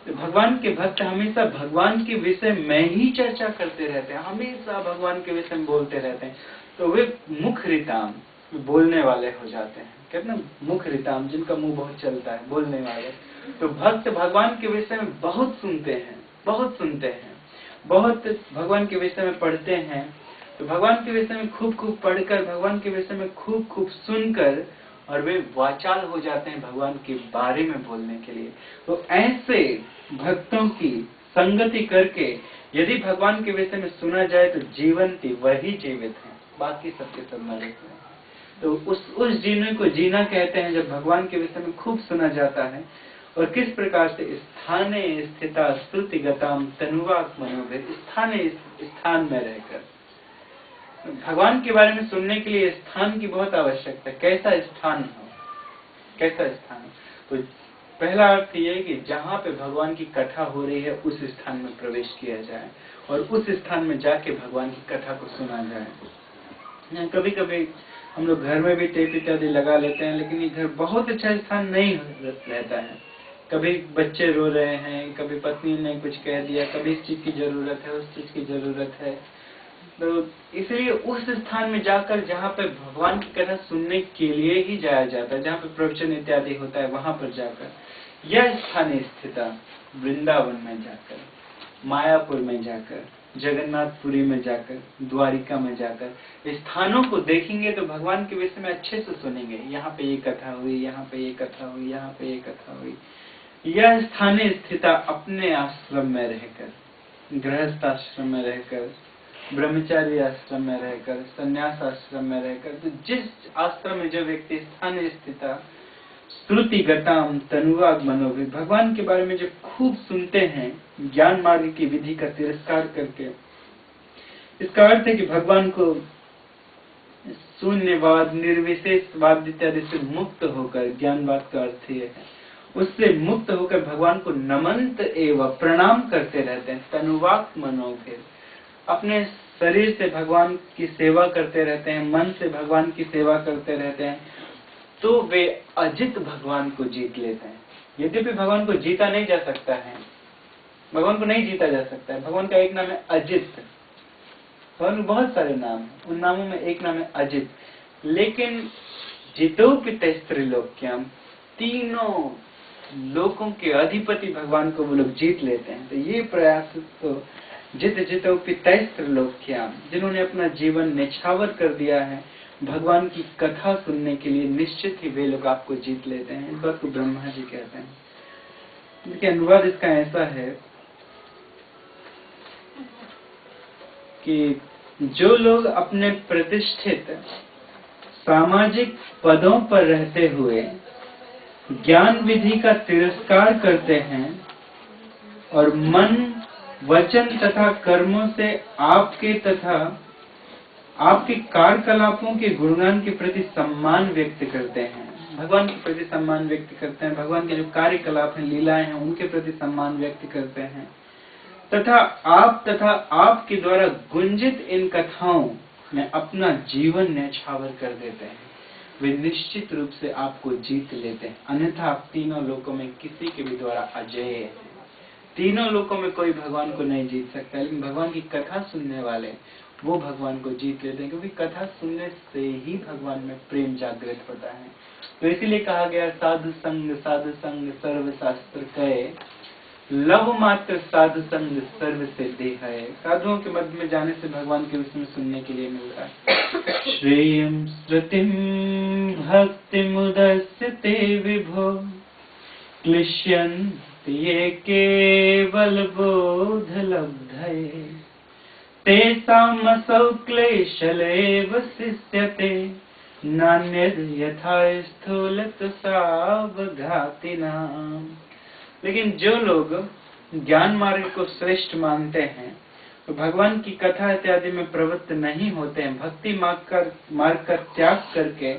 तो भगवान के भक्त हमेशा भगवान के विषय में ही चर्चा करते रहते हैं, हमेशा भगवान के विषय में बोलते रहते हैं, तो वे मुख रिताम, बोलने वाले हो जाते हैं। कहते हैं मुख रिताम, जिनका मुंह बहुत चलता है, बोलने वाले। तो भक्त भगवान के विषय में बहुत सुनते हैं, बहुत सुनते हैं, बहुत भगवान के विषय में पढ़ते हैं। तो भगवान के विषय में खूब खूब पढ़कर, भगवान के विषय में खूब खूब सुनकर, और वे वाचाल हो जाते हैं भगवान के बारे में बोलने के लिए। तो ऐसे भक्तों की संगति करके यदि भगवान के विषय में सुना जाए तो जीवंती वही जीवित है, बाकी सबके सब मरे हुए हैं। तो उस जीने को जीना कहते हैं जब भगवान के विषय में खूब सुना जाता है। और किस प्रकार से स्थाने स्थिता स्तुतिगताम तनुवाक मनोभिर, स्थान में रहकर भगवान के बारे में सुनने के लिए स्थान की बहुत आवश्यकता है। कैसा स्थान हो, कैसा स्थान हो? तो पहला अर्थ ये है कि जहाँ पे भगवान की कथा हो रही है उस स्थान में प्रवेश किया जाए और उस स्थान में जाके भगवान की कथा को सुना जाए। कभी कभी हम लोग घर में भी टेप इत्यादि लगा लेते हैं, लेकिन ये घर बहुत अच्छा स्थान नहीं रहता है। कभी बच्चे रो रहे हैं, कभी पत्नी ने कुछ कह दिया, कभी इस चीज की जरूरत है, उस चीज की जरूरत है, तो इसलिए उस स्थान में जाकर जहाँ पे भगवान की कथा सुनने के लिए ही जाया जाता है, जहाँ पे प्रवचन इत्यादि होता है, वहां पर जाकर, यह स्थान स्थित वृंदावन में जाकर, मायापुर में जाकर, जगन्नाथपुरी में जाकर, द्वारिका में जाकर स्थानों को देखेंगे तो भगवान के विषय में अच्छे से सुनेंगे। यहाँ पे ये कथा हुई, यहाँ पे ये कथा हुई, यहाँ पे ये कथा हुई। यह स्थाने स्थित अपने आश्रम में रहकर, गृहस्थ आश्रम में रहकर, ब्रह्मचारी आश्रम में रहकर, संन्यास आश्रम में रहकर, तो जिस आश्रम में जो व्यक्ति स्थान स्थित श्रुति गताम तनुवाग मनोभिर, भगवान के बारे में जो खूब सुनते हैं ज्ञान मार्ग की विधि का तिरस्कार करके, इसका अर्थ है कि भगवान को शून्यवाद, निर्विशेषवाद इत्यादि से मुक्त होकर, ज्ञानवाद का अर्थ ये है, उससे मुक्त होकर भगवान को नमंत एवं प्रणाम करते रहते हैं। तनुवाक मनोभिर, अपने शरीर से भगवान की सेवा करते रहते हैं, मन से भगवान की सेवा करते रहते हैं, तो वे अजित भगवान को जीत लेते हैं। यद्यपि भगवान को जीता नहीं जा सकता है, भगवान को नहीं जीता जा सकता है। भगवान का एक नाम है अजित, भगवान के बहुत सारे नाम हैं, उन नामों में एक नाम है अजित। लेकिन जितोपितैस्त्रिलोक्यम, तीनों लोकों के अधिपति भगवान को वो लोग जीत लेते हैं। तो ये प्रयास तो जितोपितैस्त्रिलोक्यम, जिन्होंने अपना जीवन निछावर कर दिया है भगवान की कथा सुनने के लिए, निश्चित ही वे लोग आपको जीत लेते हैं। इस बात को ब्रह्मा जी कहते हैं। देखिए अनुवाद इसका ऐसा है कि जो लोग अपने प्रतिष्ठित सामाजिक पदों पर रहते हुए ज्ञान विधि का तिरस्कार करते हैं और मन, वचन तथा कर्मों से आपके तथा आपके कार्यकलापों के गुणगान के प्रति सम्मान व्यक्त करते हैं, भगवान के प्रति सम्मान व्यक्त करते हैं, भगवान के जो कार्यकलाप हैं, लीलाएं हैं, उनके प्रति सम्मान व्यक्त करते हैं, तथा आपके द्वारा गुंजित इन कथाओं में अपना जीवन न्यौछावर कर देते हैं, वे निश्चित रूप से आपको जीत लेते हैं। अन्यथा आप तीनों लोकों में किसी के भी द्वारा अजेय हैं। तीनों लोकों में कोई भगवान को नहीं जीत सकता, लेकिन भगवान की कथा सुनने वाले वो भगवान को जीत लेते हैं, क्योंकि कथा सुनने से ही भगवान में प्रेम जागृत होता है। तो इसीलिए कहा गया साधु संग सर्व शास्त्र कहे, लव मात्र साधु संग सर्व सिद्धि है। साधुओं के मध्य में जाने से भगवान के विषय में सुनने के लिए मिल रहा है। श्रेयम श्रुतिम भक्ति मुदस्य ते विभो क्लिश्यन्ति ये केवल बोध लब्धये, तेषामसौ क्लेशलेव शिष्यते, नान्यद् यथा स्थूलत सावघातिनाम्। लेकिन जो लोग ज्ञान मार्ग को श्रेष्ठ मानते हैं, तो भगवान की कथा इत्यादि में प्रवृत्त नहीं होते हैं, भक्ति मार्ग का त्याग करके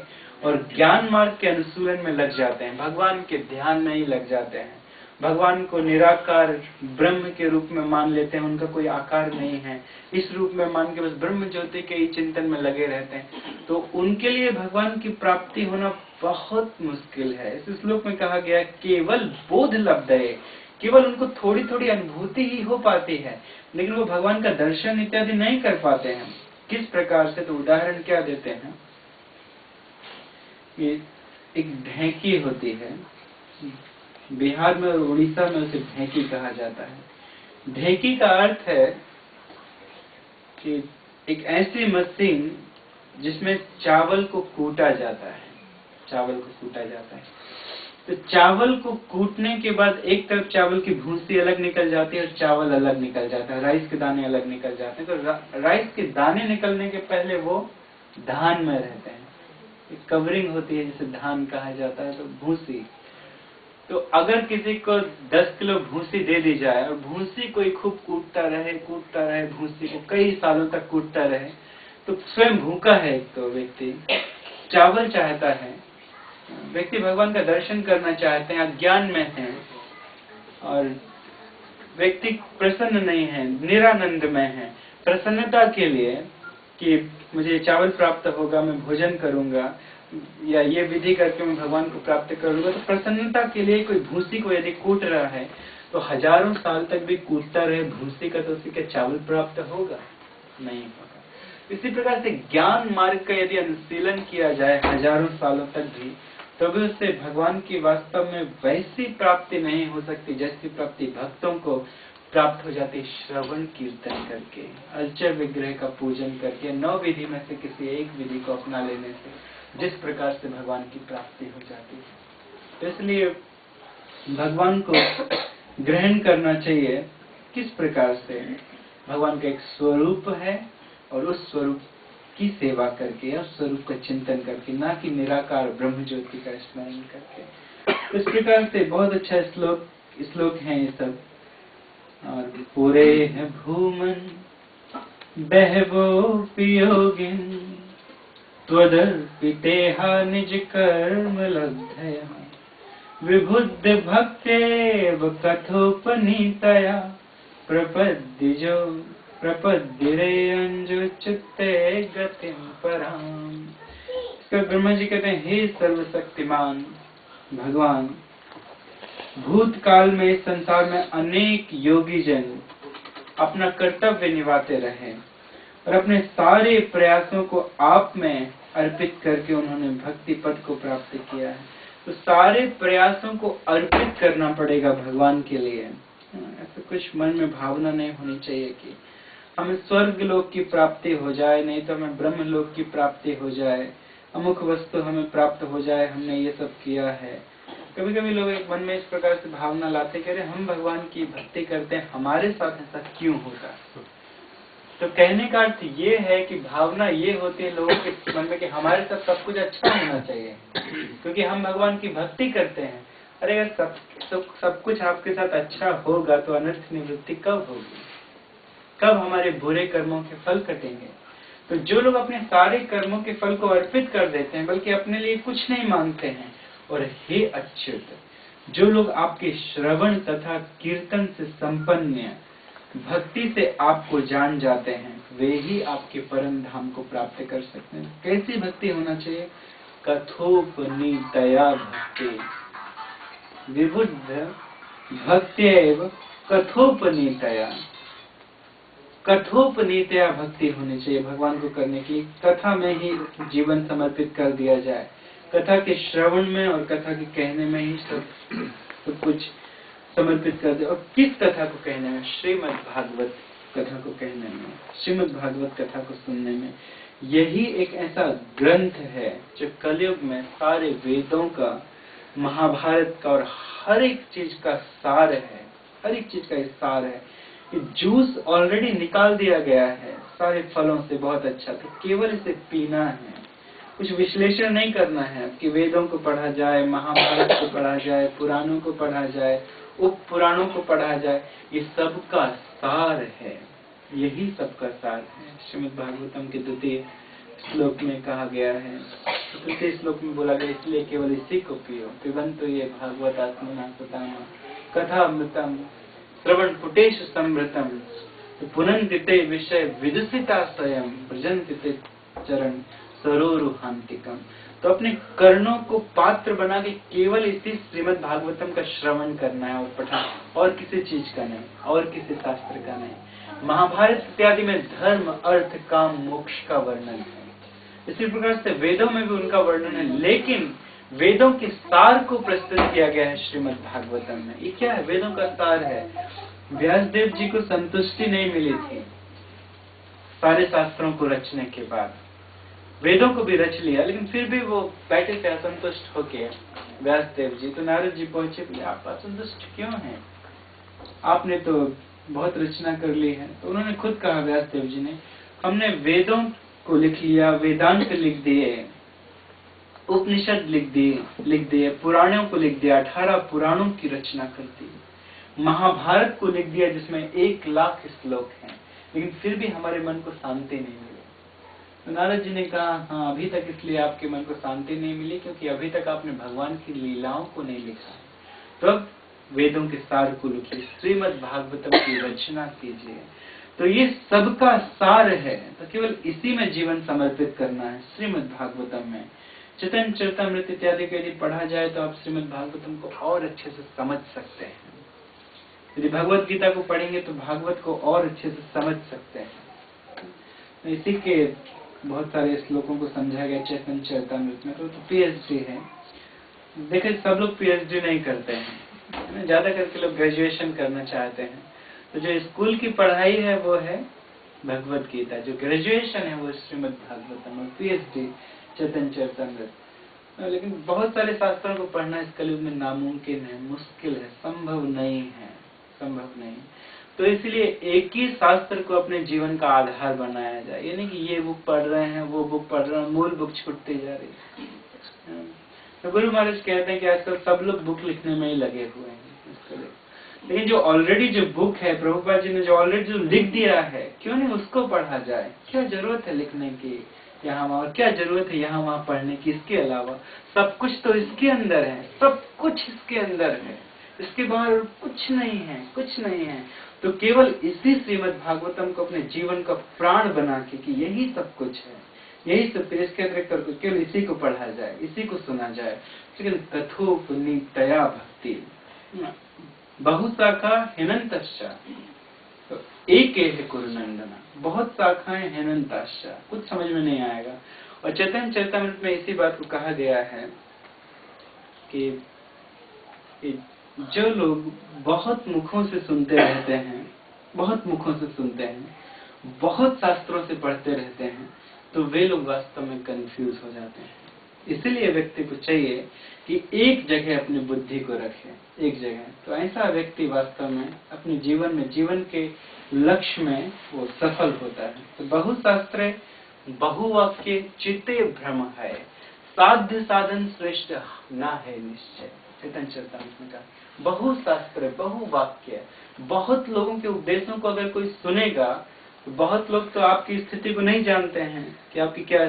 और ज्ञान मार्ग के अनुसूलन में लग जाते हैं, भगवान के ध्यान में ही लग जाते हैं, भगवान को निराकार ब्रह्म के रूप में मान लेते हैं, उनका कोई आकार नहीं है, इस रूप में मान के बस ब्रह्म ज्योति के ही चिंतन में लगे रहते हैं, तो उनके लिए भगवान की प्राप्ति होना बहुत मुश्किल है। इस श्लोक में कहा गया केवल बोध लब्धये, केवल उनको थोड़ी थोड़ी अनुभूति ही हो पाती है, लेकिन वो भगवान का दर्शन इत्यादि नहीं कर पाते हैं। किस प्रकार से? तो उदाहरण क्या देते हैं कि एक ढेंकी होती है, बिहार में और उड़ीसा में उसे ढेंकी कहा जाता है। ढेंकी का अर्थ है कि एक ऐसी मशीन जिसमें चावल को कूटा जाता है, चावल को कूटा जाता है। तो चावल को कूटने के बाद एक तरफ चावल की भूसी अलग निकल जाती है और चावल अलग निकल जाता है, राइस के दाने अलग निकल जाते हैं। तो राइस के दाने निकलने के पहले वो धान में रहते हैं, एक कवरिंग होती है जिसे धान कहा जाता है, तो भूसी। तो अगर किसी को 10 किलो भूसी दे दी जाए और भूसी कोई खूब कूटता रहे भूसी को कई सालों तक कूटता रहे, तो स्वयं भूखा है एक तो व्यक्ति, चावल चाहता है, व्यक्ति भगवान का दर्शन करना चाहते हैं, अज्ञान में हैं, और व्यक्ति प्रसन्न नहीं है, निरानंद में है। प्रसन्नता के लिए कि मुझे चावल प्राप्त होगा, मैं भोजन करूंगा या ये विधि करके मैं भगवान को प्राप्त करूंगा, तो प्रसन्नता के लिए कोई भूसी को यदि कूट रहा है तो हजारों साल तक भी कूटता रहे भूसी का, तो उसी के चावल प्राप्त होगा? नहीं होगा। इसी प्रकार से ज्ञान मार्ग का यदि अनुशीलन किया जाए हजारों सालों तक भी, तो भी उससे भगवान की वास्तव में वैसी प्राप्ति नहीं हो सकती जैसी प्राप्ति भक्तों को प्राप्त हो जाती श्रवण कीर्तन करके, अर्चर विग्रह का पूजन करके, 9 विधि में से किसी एक विधि को अपना लेने से जिस प्रकार से भगवान की प्राप्ति हो जाती है। तो इसलिए भगवान को ग्रहण करना चाहिए किस प्रकार से? भगवान का एक स्वरूप है और उस स्वरूप की सेवा करके, उस स्वरूप का चिंतन करके, ना कि निराकार ब्रह्म ज्योति का स्मरण करके। इस प्रकार से बहुत अच्छा श्लोक है ये सब। और पूरे है भूमन बहवो पियोगिन त्वदर्पितेहा निज कर्म लब्धया विबुद्ध भक्तेव कथोपनीतया प्रपद्यरे अंजुच्युते गतिम पराम। इसका ब्रह्मा जी कहते हैं, हे सर्वशक्तिमान भगवान, भूतकाल में इस संसार में अनेक योगी जन अपना कर्तव्य निभाते रहे और अपने सारे प्रयासों को आप में अर्पित करके उन्होंने भक्ति पद को प्राप्त किया है। तो सारे प्रयासों को अर्पित करना पड़ेगा भगवान के लिए। ऐसा कुछ मन में भावना नहीं होनी चाहिए कि हमें स्वर्ग लोक की प्राप्ति हो जाए, नहीं तो हमें ब्रह्म लोक की प्राप्ति हो जाए, अमुक वस्तु हमें प्राप्त हो जाए, हमने ये सब किया है। कभी कभी लोग एक मन में इस प्रकार से भावना लाते, कह रहे हम भगवान की भक्ति करते हैं, हमारे साथ ऐसा क्यों होता? तो कहने का अर्थ ये है कि भावना ये होती है लोगों के मन में कि हमारे साथ सब कुछ अच्छा होना चाहिए, क्योंकि हम भगवान की भक्ति करते हैं। अरे अगर सब कुछ आपके साथ अच्छा होगा तो अनर्थ निवृत्ति कब होगी? कब हमारे बुरे कर्मों के फल कटेंगे? तो जो लोग अपने सारे कर्मों के फल को अर्पित कर देते हैं, बल्कि अपने लिए कुछ नहीं मांगते हैं, और हे अच्युत, जो लोग आपके श्रवण तथा कीर्तन से संपन्न भक्ति से आपको जान जाते हैं, वे ही आपके परम धाम को प्राप्त कर सकते हैं। कैसी भक्ति होना चाहिए? कथोपनीतया भक्ति, विबुद्ध भक्त्यैव कथोपनीतया, कथोपनीतया भक्ति होनी चाहिए भगवान को करने की। कथा में ही जीवन समर्पित कर दिया जाए, कथा के श्रवण में और कथा के कहने में ही सब कुछ समर्पित कर दे। और किस कथा को कहने में? श्रीमद् भागवत कथा को कहने में, श्रीमद् भागवत कथा को सुनने में। यही एक ऐसा ग्रंथ है जो कलयुग में सारे वेदों का, महाभारत का और हर एक चीज का सार है, हर एक चीज का सार है। जूस ऑलरेडी निकाल दिया गया है सारे फलों से, बहुत अच्छा, तो केवल इसे पीना है, कुछ विश्लेषण नहीं करना है कि वेदों को पढ़ा जाए, महाभारत को पढ़ा जाए, पुराणों को पढ़ा जाए, उप पुराणों को पढ़ा जाए, ये सबका सार है, यही सबका सार है। श्रीमद् भागवतम के 2 श्लोक में कहा गया है, 2 श्लोक में बोला गया, इसलिए केवल इसी को पियो, पिबंतु ये भागवत आत्मना सतामा कथामृतम श्रवण पुटेश समृतम पुनन्ति ते विषय विदुषिता स्वयं भजन्ति ते चरण सरोरुहांतिकम। तो अपने कर्णों को पात्र बना के केवल इसी श्रीमद् भागवतम का श्रवण करना है और पठन, और किसी चीज का नहीं, और किसी शास्त्र का नहीं। महाभारत इत्यादि में धर्म अर्थ काम मोक्ष का वर्णन है, इसी प्रकार से वेदों में भी उनका वर्णन है, लेकिन वेदों के सार को प्रस्तुत किया गया है श्रीमद् भागवतम में। ये क्या है? वेदों का सार है। व्यासदेव जी को संतुष्टि नहीं मिली थी सारे शास्त्रों को रचने के बाद, वेदों को भी रच लिया, लेकिन फिर भी वो बैठे थे असंतुष्ट होके व्यासदेव जी। तो नारद जी पहुंचे, बोले आप असंतुष्ट क्यों हैं? आपने तो बहुत रचना कर ली है। तो उन्होंने खुद कहा, व्यासदेव जी ने, हमने वेदों को लिख लिया, वेदांत लिख दिए, उपनिषद लिख दिए, पुराणों को लिख दिया, 18 पुराणों की रचना कर दी, महाभारत को लिख दिया जिसमें 1,00,000 श्लोक हैं, लेकिन फिर भी हमारे मन को शांति नहीं मिली। तो नारद जी ने कहा, हाँ, अभी तक इसलिए आपके मन को शांति नहीं मिली क्योंकि अभी तक आपने भगवान की लीलाओं को नहीं लिखा। तो अब वेदों के सार को लिखिए, श्रीमद् भागवतम की रचना कीजिए। तो ये सबका सार है, तो केवल इसी में जीवन समर्पित करना है। श्रीमद् भागवतम में चैतन्य चरितामृत इत्यादि को यदि पढ़ा जाए तो आप श्रीमद् भागवतम को और अच्छे से समझ सकते हैं। यदि भगवत गीता को पढ़ेंगे तो भागवत को और अच्छे से समझ सकते हैं। इसी के बहुत सारे श्लोकों को समझाया गया चैतन्य चरितामृत में। तो पीएचडी है, देखिए सब लोग पीएचडी नहीं करते हैं, ज्यादा करके लोग ग्रेजुएशन करना चाहते हैं। तो जो स्कूल की पढ़ाई है वो है भगवत गीता, जो ग्रेजुएशन है वो श्रीमद् भागवतम, और पीएचडी चैतन्य चरितामृत। लेकिन बहुत सारे शास्त्रों को पढ़ना इस कलयुग में नामुमकिन है, मुश्किल है, संभव नहीं है, संभव नहीं। तो इसलिए एक ही शास्त्र को अपने जीवन का आधार बनाया जाए। ये नहीं कि ये बुक पढ़ रहे हैं, वो बुक पढ़ रहे हैं, मूल बुक छूटती जा रही है। तो गुरु महाराज कहते हैं कि आजकल सब लोग बुक लिखने में ही लगे हुए हैं इसके लिए, लेकिन जो ऑलरेडी जो बुक है, प्रभुपाद जी ने जो ऑलरेडी जो लिख दिया है, क्यों नहीं उसको पढ़ा जाए? क्या जरूरत है लिखने की यहाँ वहाँ, क्या जरूरत है यहाँ वहाँ पढ़ने की? इसके अलावा सब कुछ तो इसके अंदर है, सब कुछ इसके अंदर है, इसके बाहर कुछ नहीं है, कुछ नहीं है। तो केवल इसी श्रीमद् भागवतम को अपने जीवन का प्राण बना के कि यही सब कुछ है, यही सब, इसके अतिरिक्त केवल इसी को पढ़ा जाए, इसी को सुना जाए। लेकिन तथोपनीतया भक्ति बहुशाखा हिनंतश्च, तो एक है कुरुनंदना, बहुत शाखाएं हिनंताश्च, कुछ समझ में नहीं आएगा। और चैतन्य चरितामृत में इसी बात को कहा गया है कि जो लोग बहुत मुखों से सुनते रहते हैं, बहुत मुखों से सुनते हैं, बहुत शास्त्रों से पढ़ते रहते हैं, तो वे लोग वास्तव में कंफ्यूज हो जाते हैं। इसीलिए व्यक्ति को चाहिए कि एक जगह अपनी बुद्धि को रखे, एक जगह। तो ऐसा व्यक्ति वास्तव में अपने जीवन में, जीवन के लक्ष्य में वो सफल होता है। तो बहुशास्त्रे बहुवाक्य चित्ते भ्रम है, साध्य साधन श्रेष्ठ ना है निश्चय। चैतन्य चरितामृत में कहा, बहुशास्त्र बहुवाक्य, बहुत लोगों के उपदेशों को अगर कोई सुनेगा, तो बहुत लोग तो आपकी स्थिति को नहीं जानते हैं कि आपकी क्या,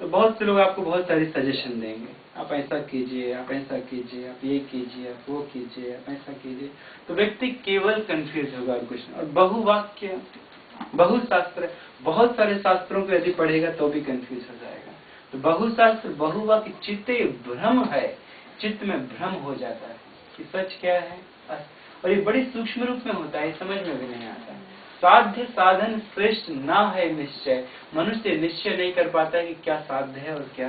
तो बहुत से लोग आपको बहुत सारी सजेशन देंगे, आप ऐसा कीजिए, आप ऐसा कीजिए, आप ये कीजिए, आप वो कीजिए, आप ऐसा कीजिए। तो व्यक्ति केवल कंफ्यूज होगा और कुछ नहीं। और बहुवाक्य बहुशास्त्र, बहुत सारे शास्त्रों को यदि पढ़ेगा तो भी कंफ्यूज हो जाएगा। तो बहुशास्त्र बहुवाक्य चित्ते भ्रम है, चित्त में भ्रम हो जाता है कि सच क्या है, और ये बड़ी सूक्ष्म रूप में होता है, समझ में भी नहीं आता है। साध्य साधन श्रेष्ठ ना है निश्चय, मनुष्य निश्चय नहीं कर पाता है कि क्या साध्य है और क्या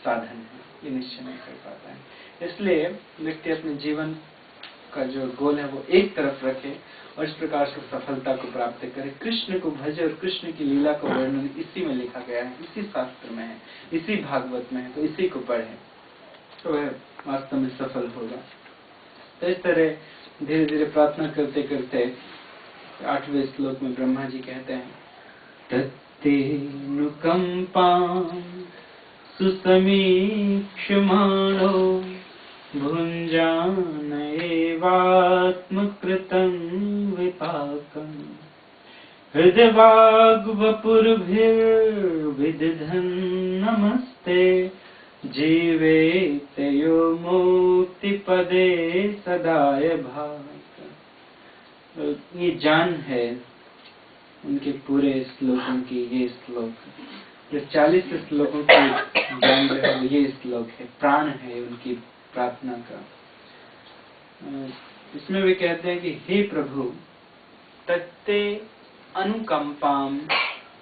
साधन है, ये निश्चय नहीं कर पाता है। इसलिए व्यक्ति अपने जीवन का जो गोल है वो एक तरफ रखे और इस प्रकार से सफलता को प्राप्त करे। कृष्ण को भजे, और कृष्ण की लीला का वर्णन इसी में लिखा गया है, इसी शास्त्र में है, इसी भागवत में है, तो इसी को पढ़े तो वह वास्तव में सफल होगा। तो इस तरह धीरे धीरे प्रार्थना करते करते 8वें श्लोक में ब्रह्मा जी कहते हैं, तत्तेनुकंपां सुसमीक्षमाणो भुञ्जान एवात्मकृतं विपाकम् हृदवाग्वपुर्भिर्विदधन् नमस्ते जीवेत यो मुक्ति पदे सदाय भात। ये जान है उनके पूरे श्लोकों की, ये श्लोक जो 40 श्लोकों की जान जो है ये श्लोक है, प्राण है उनकी प्रार्थना का। इसमें वे कहते हैं कि हे प्रभु तत्ते अनुकंपाम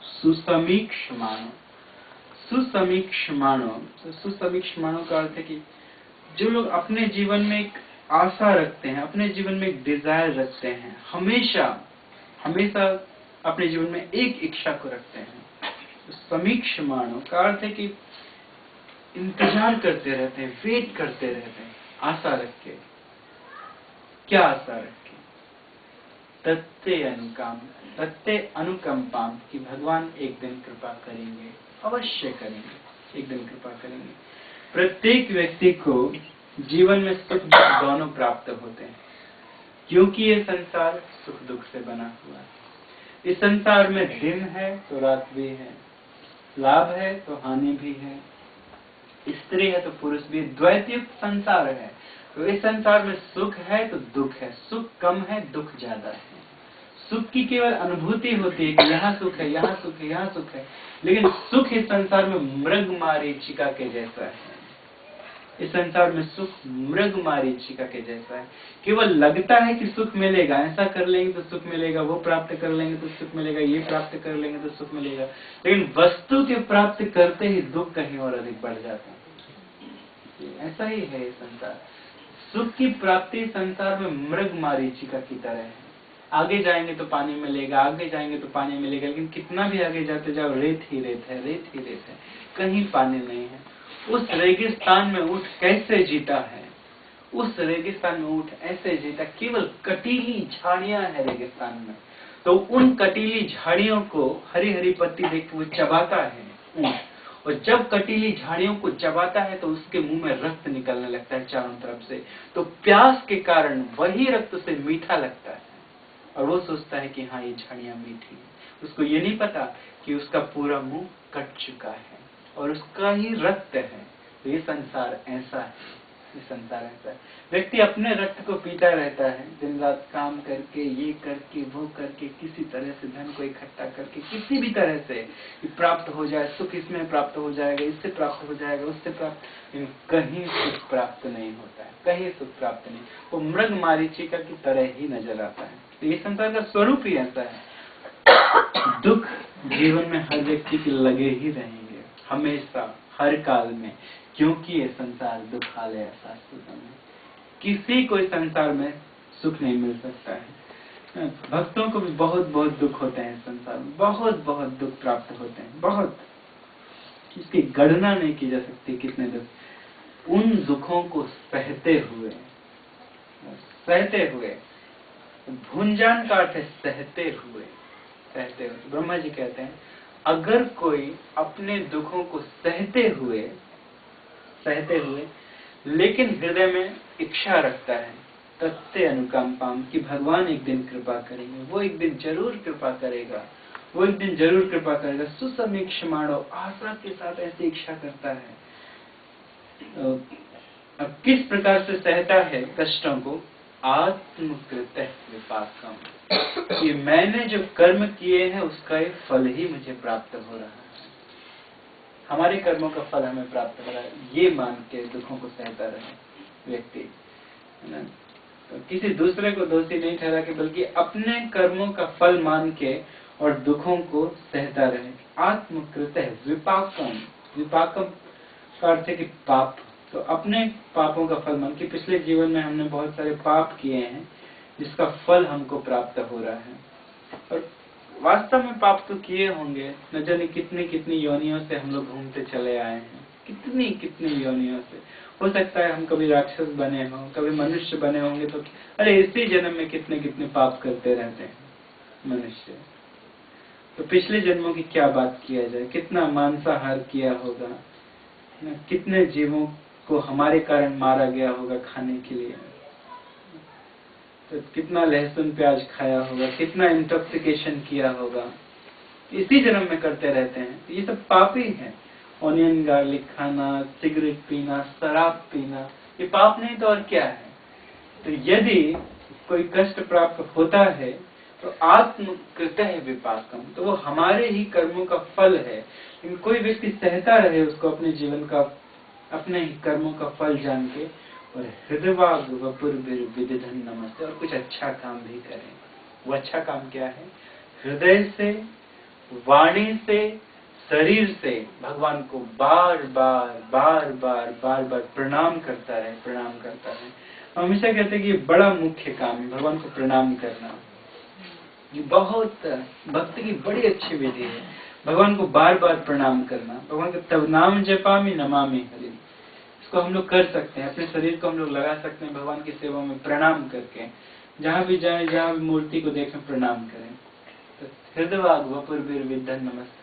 सुसमीक्षमाणो। सुसमीक्षमाणो, तो सुसमीक्षमाणो का अर्थ है कि जो लोग अपने जीवन में एक आशा रखते हैं, अपने जीवन में एक डिजायर रखते हैं, हमेशा हमेशा अपने जीवन में एक इच्छा को रखते हैं, तो समीक्षमाणो का अर्थ है कि इंतजार करते रहते हैं, वेट करते रहते हैं, आशा रख के। क्या आशा रखे? तत्ते अनुकंपाम कि भगवान एक दिन कृपा करेंगे, अवश्य करेंगे, एक दिन कृपा करेंगे। प्रत्येक व्यक्ति को जीवन में सुख दुख दोनों प्राप्त होते हैं, क्योंकि ये संसार सुख दुख से बना हुआ है। इस संसार में दिन है तो रात भी है, लाभ है तो हानि भी है, स्त्री है तो पुरुष भी, द्वैतयुक्त संसार है। तो इस संसार में सुख है तो दुख है, सुख कम है दुख ज्यादा है। सुख की केवल अनुभूति होती है कि यहाँ सुख है, यहाँ सुख है, यहाँ सुख है, लेकिन सुख इस संसार में मृग मारीचिका के जैसा है। इस संसार में सुख मृग मारीचिका के जैसा है, केवल लगता है कि सुख मिलेगा, ऐसा कर लेंगे तो सुख मिलेगा, वो प्राप्त कर लेंगे तो सुख मिलेगा, ये प्राप्त कर लेंगे तो सुख मिलेगा, लेकिन वस्तु के प्राप्त करते ही दुख कहीं और अधिक बढ़ जाता है। ऐसा ही है ये संसार। सुख की प्राप्ति संसार में मृग मारीचिका की तरह है। आगे जाएंगे तो पानी मिलेगा, आगे जाएंगे तो पानी मिलेगा, लेकिन कितना भी आगे जाते जाओ रेत ही रेत है, रेत ही रेत है, कहीं पानी नहीं है। उस रेगिस्तान में ऊंट कैसे जीता है? उस रेगिस्तान में ऊंट ऐसे जीता, केवल कटीली झाड़ियां है रेगिस्तान में, तो उन कटीली झाड़ियों को हरी हरी पत्ती देख के वो चबाता है ऊंट, और जब कटीली झाड़ियों को चबाता है तो उसके मुंह में रक्त निकलने लगता है चारों तरफ से, तो प्यास के कारण वही रक्त उसे मीठा लगता है और वो सोचता है कि हाँ ये झाड़ियां मीठी है। उसको ये नहीं पता कि उसका पूरा मुंह कट चुका है और उसका ही रक्त है। तो ये संसार ऐसा है, ये संसार ऐसा है। व्यक्ति अपने रक्त को पीता रहता है, दिन रात काम करके, ये करके, वो करके, किसी तरह से धन को इकट्ठा करके, किसी भी तरह से प्राप्त हो जाए, सुख इसमें प्राप्त हो जाएगा, इससे प्राप्त हो जाएगा, उससे प्राप्त, लेकिन कहीं सुख प्राप्त नहीं होता है, कहीं सुख प्राप्त नहीं। वो मृग मारीचिका की तरह ही नजर आता है। तो ये संसार का स्वरूप ही ऐसा है। दुख जीवन में हर व्यक्ति के लगे ही रहेंगे, हमेशा, हर काल में, क्योंकि ये संसार दुखालय है। शास्त्र में किसी को इस संसार में सुख नहीं मिल सकता है। भक्तों को भी बहुत बहुत दुख होते हैं, संसार में बहुत बहुत दुख प्राप्त होते हैं, बहुत, इसकी गणना नहीं की जा सकती कितने दुख। उन दुखों को सहते हुए भुंजान का अर्थ है सहते हुए, सहते हुए। ब्रह्मा जी कहते हैं अगर कोई अपने दुखों को सहते हुए लेकिन हृदय में इच्छा रखता है, तत्ते अनुकंपाम कि भगवान एक दिन कृपा करेंगे, वो एक दिन जरूर कृपा करेगा, वो एक दिन जरूर कृपा करेगा। सुसमीक्षमाणो, आशा के साथ ऐसी इच्छा करता है। अब किस प्रकार से सहता है कष्टों को? आत्मकृत विपाकम, कि मैंने जो कर्म किए हैं उसका एक फल ही मुझे प्राप्त हो रहा है, हमारे कर्मों का फल हमें प्राप्त हो रहा है, ये मान के दुखों को सहता रहे व्यक्ति, है ना। तो किसी दूसरे को दोषी नहीं ठहरा के, बल्कि अपने कर्मों का फल मान के और दुखों को सहता रहे। आत्मकृत विपाकम, विपाकम का अर्थ है कि पाप, तो अपने पापों का फल मान के, पिछले जीवन में हमने बहुत सारे पाप किए हैं जिसका फल हमको प्राप्त हो रहा है, और वास्तव में पाप तो किए होंगे, न जाने कितनी कितनी योनियों से हम लोग घूमते चले आए हैं, कितनी कितनी योनियों से। हो सकता है हम कभी राक्षस बने हों, कभी मनुष्य बने होंगे, तो अरे इसी जन्म में कितने कितने पाप करते रहते हैं मनुष्य। तो पिछले जन्मों की क्या बात किया जाए, कितना मांसाहार किया होगा, कितने जीवों को हमारे कारण मारा गया होगा खाने के लिए, तो कितना लहसुन प्याज खाया होगा, कितना इंटॉक्सिकेशन किया होगा, इसी जन्म में करते रहते हैं। ये सब पाप ही है, ऑनियन गार्लिक खाना, सिगरेट पीना, शराब पीना, ये पाप नहीं तो और क्या है? तो यदि कोई कष्ट प्राप्त होता है तो आत्मकृत है विपाकम, तो वो हमारे ही कर्मों का फल है। लेकिन कोई व्यक्ति सहता रहे उसको अपने जीवन का, अपने ही कर्मों का फल जान के, और हृदयवाग वपुर्विदिधन नमस्ते, और कुछ अच्छा काम भी करें। वो अच्छा काम क्या है? हृदय से, वाणी से, शरीर से भगवान को बार बार प्रणाम करता रहे, प्रणाम करता रहे। हम हमेशा कहते हैं कि ये बड़ा मुख्य काम है, भगवान को प्रणाम करना। ये बहुत भक्ति की बड़ी अच्छी विधि है, भगवान को बार बार प्रणाम करना। भगवान का तब नाम जपामि नमामि हरि, इसको हम लोग कर सकते हैं। अपने शरीर को हम लोग लगा सकते हैं भगवान की सेवा में प्रणाम करके। जहाँ भी जाए, जहाँ भी मूर्ति को देखें, प्रणाम करें। तो हृदयवाग वपुर्विदिधन नमस्ते,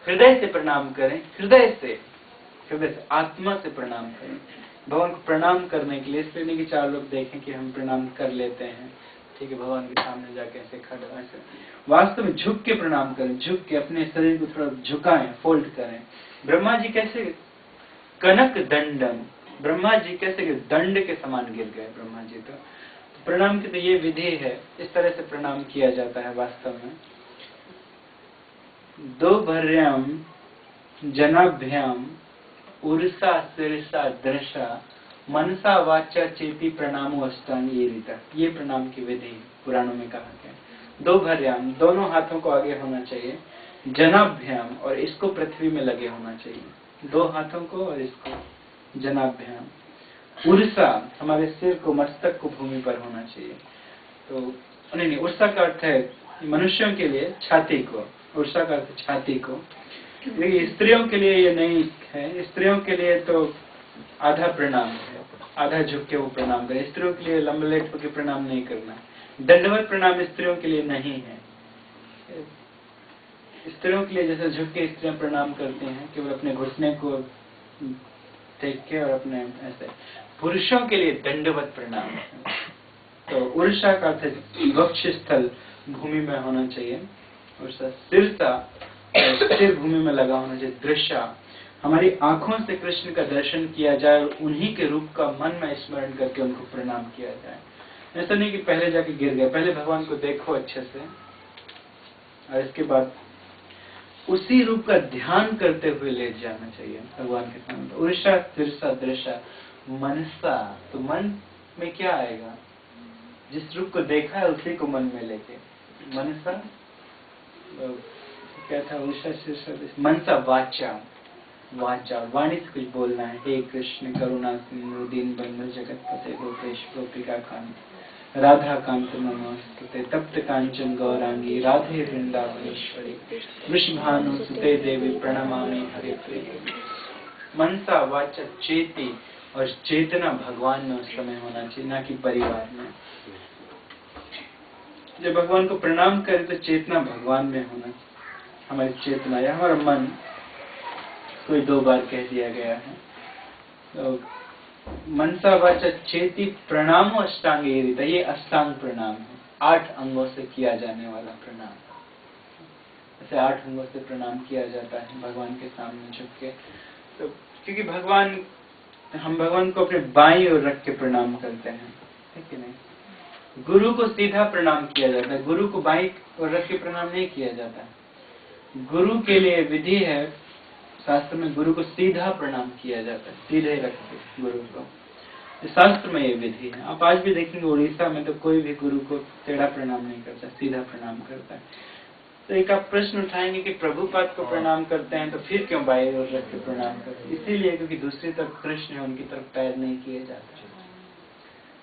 हृदय से प्रणाम करें, हृदय से आत्मा से प्रणाम करें। भगवान को प्रणाम करने के लिए, इसलिए नहीं कि चार लोग देखें कि हम प्रणाम कर लेते हैं, ठीक है, भगवान के सामने जाके ऐसे खड़ा, ऐसे वास्तव में झुक के प्रणाम करें, झुक के अपने शरीर को थोड़ा झुकाएं, फोल्ड करें। ब्रह्मा जी कैसे कनक दंडम, ब्रह्मा जी कैसे दंड के समान गिर गए ब्रह्मा जी। तो प्रणाम की तो ये विधि है, इस तरह से प्रणाम किया जाता है वास्तव में। दो भर्याम जनाभ्याम उर्सा सिरसा दृशा मनसा वाचा चेती प्रणामो अष्टांगी रीता, ये प्रणाम की विधि पुराणों में कहा गया। दो भर्याम, दोनों हाथों को आगे होना चाहिए, जनाभ्याम, और इसको पृथ्वी में लगे होना चाहिए, दो हाथों को और इसको जनाभ्याम। उर्सा, हमारे सिर को, मस्तक को भूमि पर होना चाहिए। तो नहीं, उर्सा का अर्थ है मनुष्यों के लिए छाती को, उर्सा का अर्थ छाती को। लेकिन स्त्रियों के लिए ये नहीं है, स्त्रियों के लिए तो आधा प्रणाम है, आधा झुक के वो प्रणाम करें। स्त्रियों के लिए लंबलेट होकर प्रणाम नहीं करना। दंडवत प्रणाम स्त्रियों के लिए नहीं है। स्त्रियों के लिए जैसे झुक के स्त्रियां प्रणाम करती हैं, केवल अपने घुटने को टेक के और अपने ऐसे। पुरुषों के लिए दंडवत प्रणाम है। तो उर्षा का अर्थ वक्ष स्थल भूमि में होना चाहिए, उर्षा सिरसा, सिर भूमि में लगा होना चाहिए। दृश्य, हमारी आंखों से कृष्ण का दर्शन किया जाए और उन्हीं के रूप का मन में स्मरण करके उनको प्रणाम किया जाए। ऐसा नहीं कि पहले जाके गिर गए, पहले भगवान को देखो अच्छे से और इसके बाद उसी रूप का ध्यान करते हुए ले जाना चाहिए भगवान के सामने। उर्षा सिरसा दृश्य मनसा, तो मन में क्या आएगा? जिस रूप को देखा है उसी को मन में लेके मनसा, क्या था? उर्षा सिरसा मनसा वाचा, वाचा वाणी से कुछ बोलना है। हे कृष्ण करुणा सिंधु दीन बंधु जगत पते गोपेश गोपिका कांत राधा कांत नमोस्तुते तप्त कांचन गौरांगी राधे वृंदावनेश्वरी वृषभानु सुते देवी प्रणमामि हरे प्रिय। मनसा वाचा चेती, और चेतना भगवान में उस समय होना चाहिए, ना कि परिवार में। जब भगवान को प्रणाम करें तो चेतना भगवान में होना, हमारी चेतना या हमारा मन, कोई दो बार कह दिया गया है। तो मनसा वाचा चेती प्रणामो अष्टांगे रीता, ये अष्टांग प्रणाम है, 8 अंगों से किया जाने वाला प्रणाम। ऐसे 8 अंगों से प्रणाम किया जाता है भगवान के सामने झुक के। तो क्योंकि हम भगवान को अपने बाईं ओर रख के प्रणाम करते हैं, है कि नहीं? गुरु को सीधा प्रणाम किया जाता है, गुरु को बाईं ओर रख के प्रणाम नहीं किया जाता है। गुरु के लिए विधि है, शास्त्र में गुरु को सीधा प्रणाम किया जाता है, सीधे रख के गुरु को, शास्त्र में ये विधि है। आप आज भी देखेंगे उड़ीसा में तो कोई भी गुरु को टेढ़ा प्रणाम नहीं करता, सीधा प्रणाम करता है। तो एक आप प्रश्न उठाएंगे कि प्रभुपाद को प्रणाम करते हैं तो फिर क्यों बाईं ओर रख के प्रणाम करते हैं? इसीलिए क्योंकि दूसरी तरफ कृष्ण है, उनकी तरफ पैर नहीं किए जाते।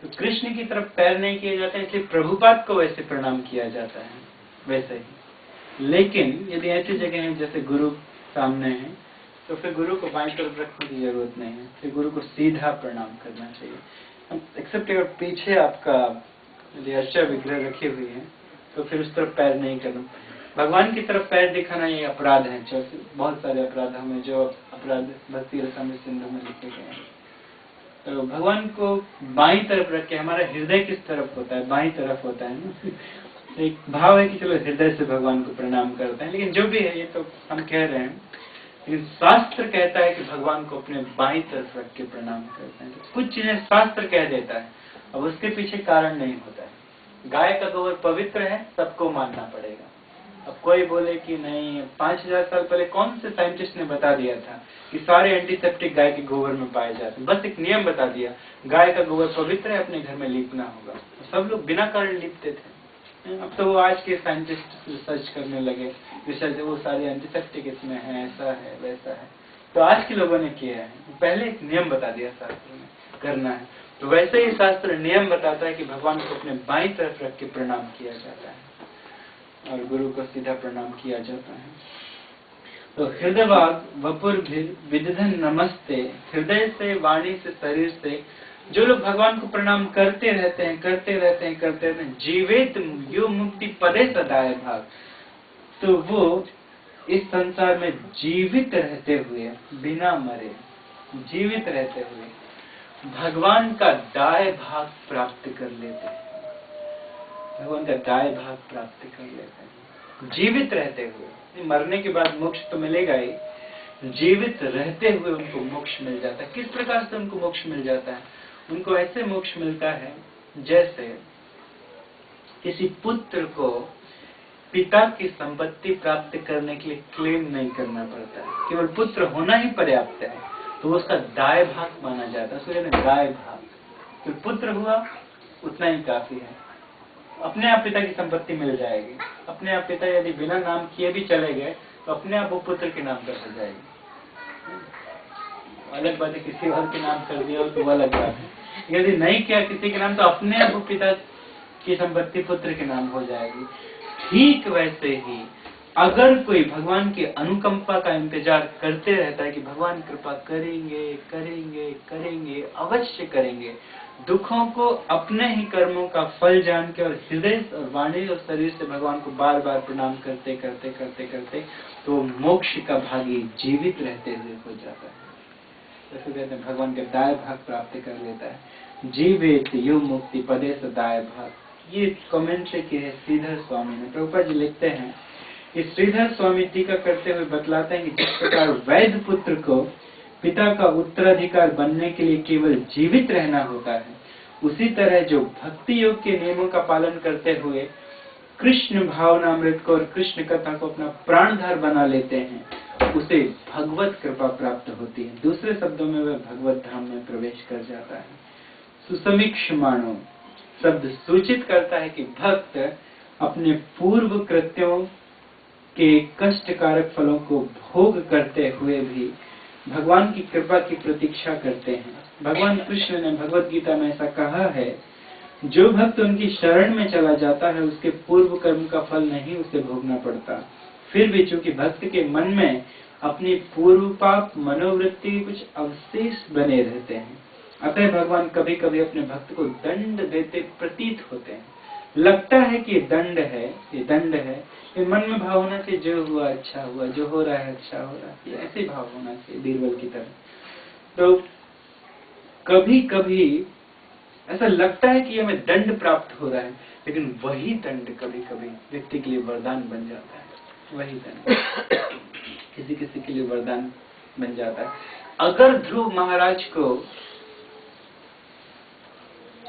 तो कृष्ण की तरफ पैर नहीं किए जाते, इसलिए प्रभुपाद को वैसे प्रणाम किया जाता है, वैसे ही। लेकिन यदि ऐसी जगह है जैसे गुरु सामने है, तो फिर गुरु को बाईं तरफ रखने की जरूरत नहीं है, फिर गुरु को सीधा प्रणाम करना चाहिए। एक्सेप्ट अगर पीछे आपका यदि अर्चा विग्रह रखी हुई है तो फिर उस तरफ पैर नहीं करना। भगवान की तरफ पैर दिखाना ये अपराध है। बहुत सारे अपराध हमें, जो अपराध भक्ति रसामृत सिंधु में लिखे गए हैं। तो भगवान को बाईं तरफ रख के, हमारा हृदय किस तरफ होता है? बाईं तरफ होता है ना। एक भाव है कि चलो हृदय से भगवान को प्रणाम करते हैं, लेकिन जो भी है ये तो हम कह रहे हैं। लेकिन शास्त्र कहता है कि भगवान को अपने बाईं तरफ रख के प्रणाम करते हैं। तो कुछ चीजें शास्त्र कह देता है, अब उसके पीछे कारण नहीं होता है। गाय का गोबर पवित्र है, सबको मानना पड़ेगा। अब कोई बोले कि नहीं, 5000 साल पहले कौन से साइंटिस्ट ने बता दिया था कि सारे एंटीसेप्टिक गाय के गोबर में पाए जाते हैं? बस एक नियम बता दिया, गाय का गोबर पवित्र है, अपने घर में लीपना होगा। सब लोग बिना कारण लीपते थे। अब तो वो आज के साइंटिस्ट रिसर्च करने लगे, रिसर्च वो सारे एंटीसेप्टिक इसमें है, ऐसा है वैसा है। तो आज के लोगों ने किया है, पहले एक नियम बता दिया शास्त्र में करना है। तो वैसे ही शास्त्र नियम बताता है कि भगवान को अपने बाईं तरफ रख के प्रणाम किया जाता है और गुरु को सीधा प्रणाम किया जाता है। तो हृदयवाग वपुर विदधन नमस्ते, हृदय से, वाणी से, शरीर से जो लोग भगवान को प्रणाम करते रहते हैं, करते रहते हैं, करते रहते हैं, जीवित यो मुक्ति पदे सदाए भाग, तो वो इस संसार में जीवित रहते हुए, बिना मरे, जीवित रहते हुए भगवान का दाएं भाग प्राप्त कर लेते हैं। भगवान का दाएं भाग प्राप्त कर लेते हैं जीवित रहते हुए। मरने के बाद मोक्ष तो मिलेगा ही, जीवित रहते हुए उनको मोक्ष मिल जाता है। किस प्रकार से उनको मोक्ष मिल जाता है? उनको ऐसे मोक्ष मिलता है जैसे किसी पुत्र को पिता की संपत्ति प्राप्त करने के लिए क्लेम नहीं करना पड़ता है, केवल पुत्र होना ही पर्याप्त है, तो उसका दाएं भाग माना जाता है। उसको कहते हैं दाएं भाग। तो पुत्र हुआ उतना ही काफी है, अपने आप पिता की संपत्ति मिल जाएगी। अपने आप पिता यदि बिना नाम किए भी चले गए तो अपने आप वो पुत्र के नाम पर हो जाएगी। अलग बात है किसी और के नाम कर दिया हो तो वो अलग बात है, यदि नहीं किया किसी के नाम तो अपने आप वो पिता की संपत्ति पुत्र के नाम हो जाएगी। ठीक वैसे ही अगर कोई भगवान की अनुकंपा का इंतजार करते रहता है कि भगवान कृपा करेंगे करेंगे करेंगे, अवश्य करेंगे, दुखों को अपने ही कर्मों का फल जान के और हृदय और वाणी और शरीर से भगवान को बार बार प्रणाम करते करते करते करते तो मोक्ष का भागी जीवित रहते हुए हो जाता है। जैसे कहते हैं भगवान के दाएं भाग प्राप्त कर लेता है। जीवित यु मुक्ति पदे से दाएं भाग। ये कमेंट्री की है श्रीधर स्वामी ने। प्रभुपाद जी लिखते हैं कि श्रीधर स्वामी टीका करते हुए बतलाते हैं कि जिस प्रकार वैध पुत्र को पिता का उत्तराधिकार बनने के लिए केवल जीवित रहना होता है, उसी तरह जो भक्ति योग के नियमों का पालन करते हुए कृष्ण भावनामृत को और कृष्ण कथा को अपना प्राणधार बना लेते हैं, उसे भगवत कृपा प्राप्त होती है। दूसरे शब्दों में वह भगवत धाम में प्रवेश कर जाता है। सुसमीक्षमाणो शब्द सूचित करता है कि भक्त अपने पूर्व कृत्यों के कष्टकारक फलों को भोग करते हुए भी भगवान की कृपा की प्रतीक्षा करते हैं। भगवान कृष्ण ने भगवत गीता में ऐसा कहा है, जो भक्त उनकी शरण में चला जाता है उसके पूर्व कर्म का फल नहीं उसे भोगना पड़ता। फिर भी चूंकि भक्त के मन में अपनी पूर्व पाप मनोवृत्ति के कुछ अवशेष बने रहते हैं, अतः भगवान कभी कभी अपने भक्त को दंड देते प्रतीत होते हैं। लगता है कि ये दंड है, ये दंड है, ये मन में भाव होना चाहिए जो हुआ अच्छा हुआ, जो हो रहा है अच्छा हो रहा है, ऐसे भाव होना चाहिए बीरबल की तरह। तो कभी कभी ऐसा लगता है कि हमें दंड प्राप्त हो रहा है, लेकिन वही दंड कभी कभी व्यक्ति के लिए वरदान बन जाता है। वही दंड किसी किसी के लिए वरदान बन जाता है। अगर ध्रुव महाराज को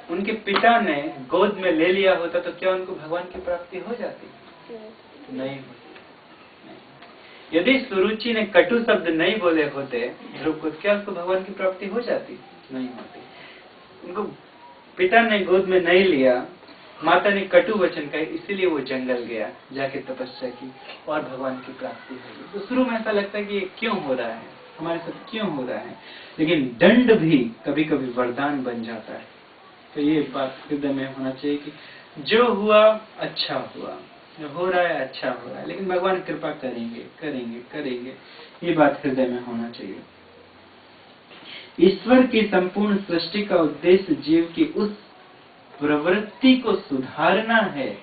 उनके पिता ने गोद में ले लिया होता तो क्या उनको भगवान की प्राप्ति हो जाती? नहीं होती। यदि सुरुचि ने कटु शब्द नहीं बोले होते ध्रुव को, क्या उसको भगवान की प्राप्ति हो जाती? नहीं होती। उनको पिता ने गोद में नहीं लिया, माता ने कटु वचन कहे, इसीलिए वो जंगल गया, जाके तपस्या की और भगवान की प्राप्ति हुई। तो शुरू में ऐसा लगता है कि ये क्यों हो रहा है, हमारे साथ क्यों हो रहा है, लेकिन दंड भी कभी कभी वरदान बन जाता है। तो ये बात हृदय में होना चाहिए कि जो हुआ अच्छा हुआ, जो हो रहा है अच्छा हो रहा है, लेकिन भगवान कृपा करेंगे करेंगे करेंगे, ये बात हृदय में होना चाहिए। ईश्वर की संपूर्ण सृष्टि का उद्देश्य जीव की उस प्रवृत्ति को सुधारना है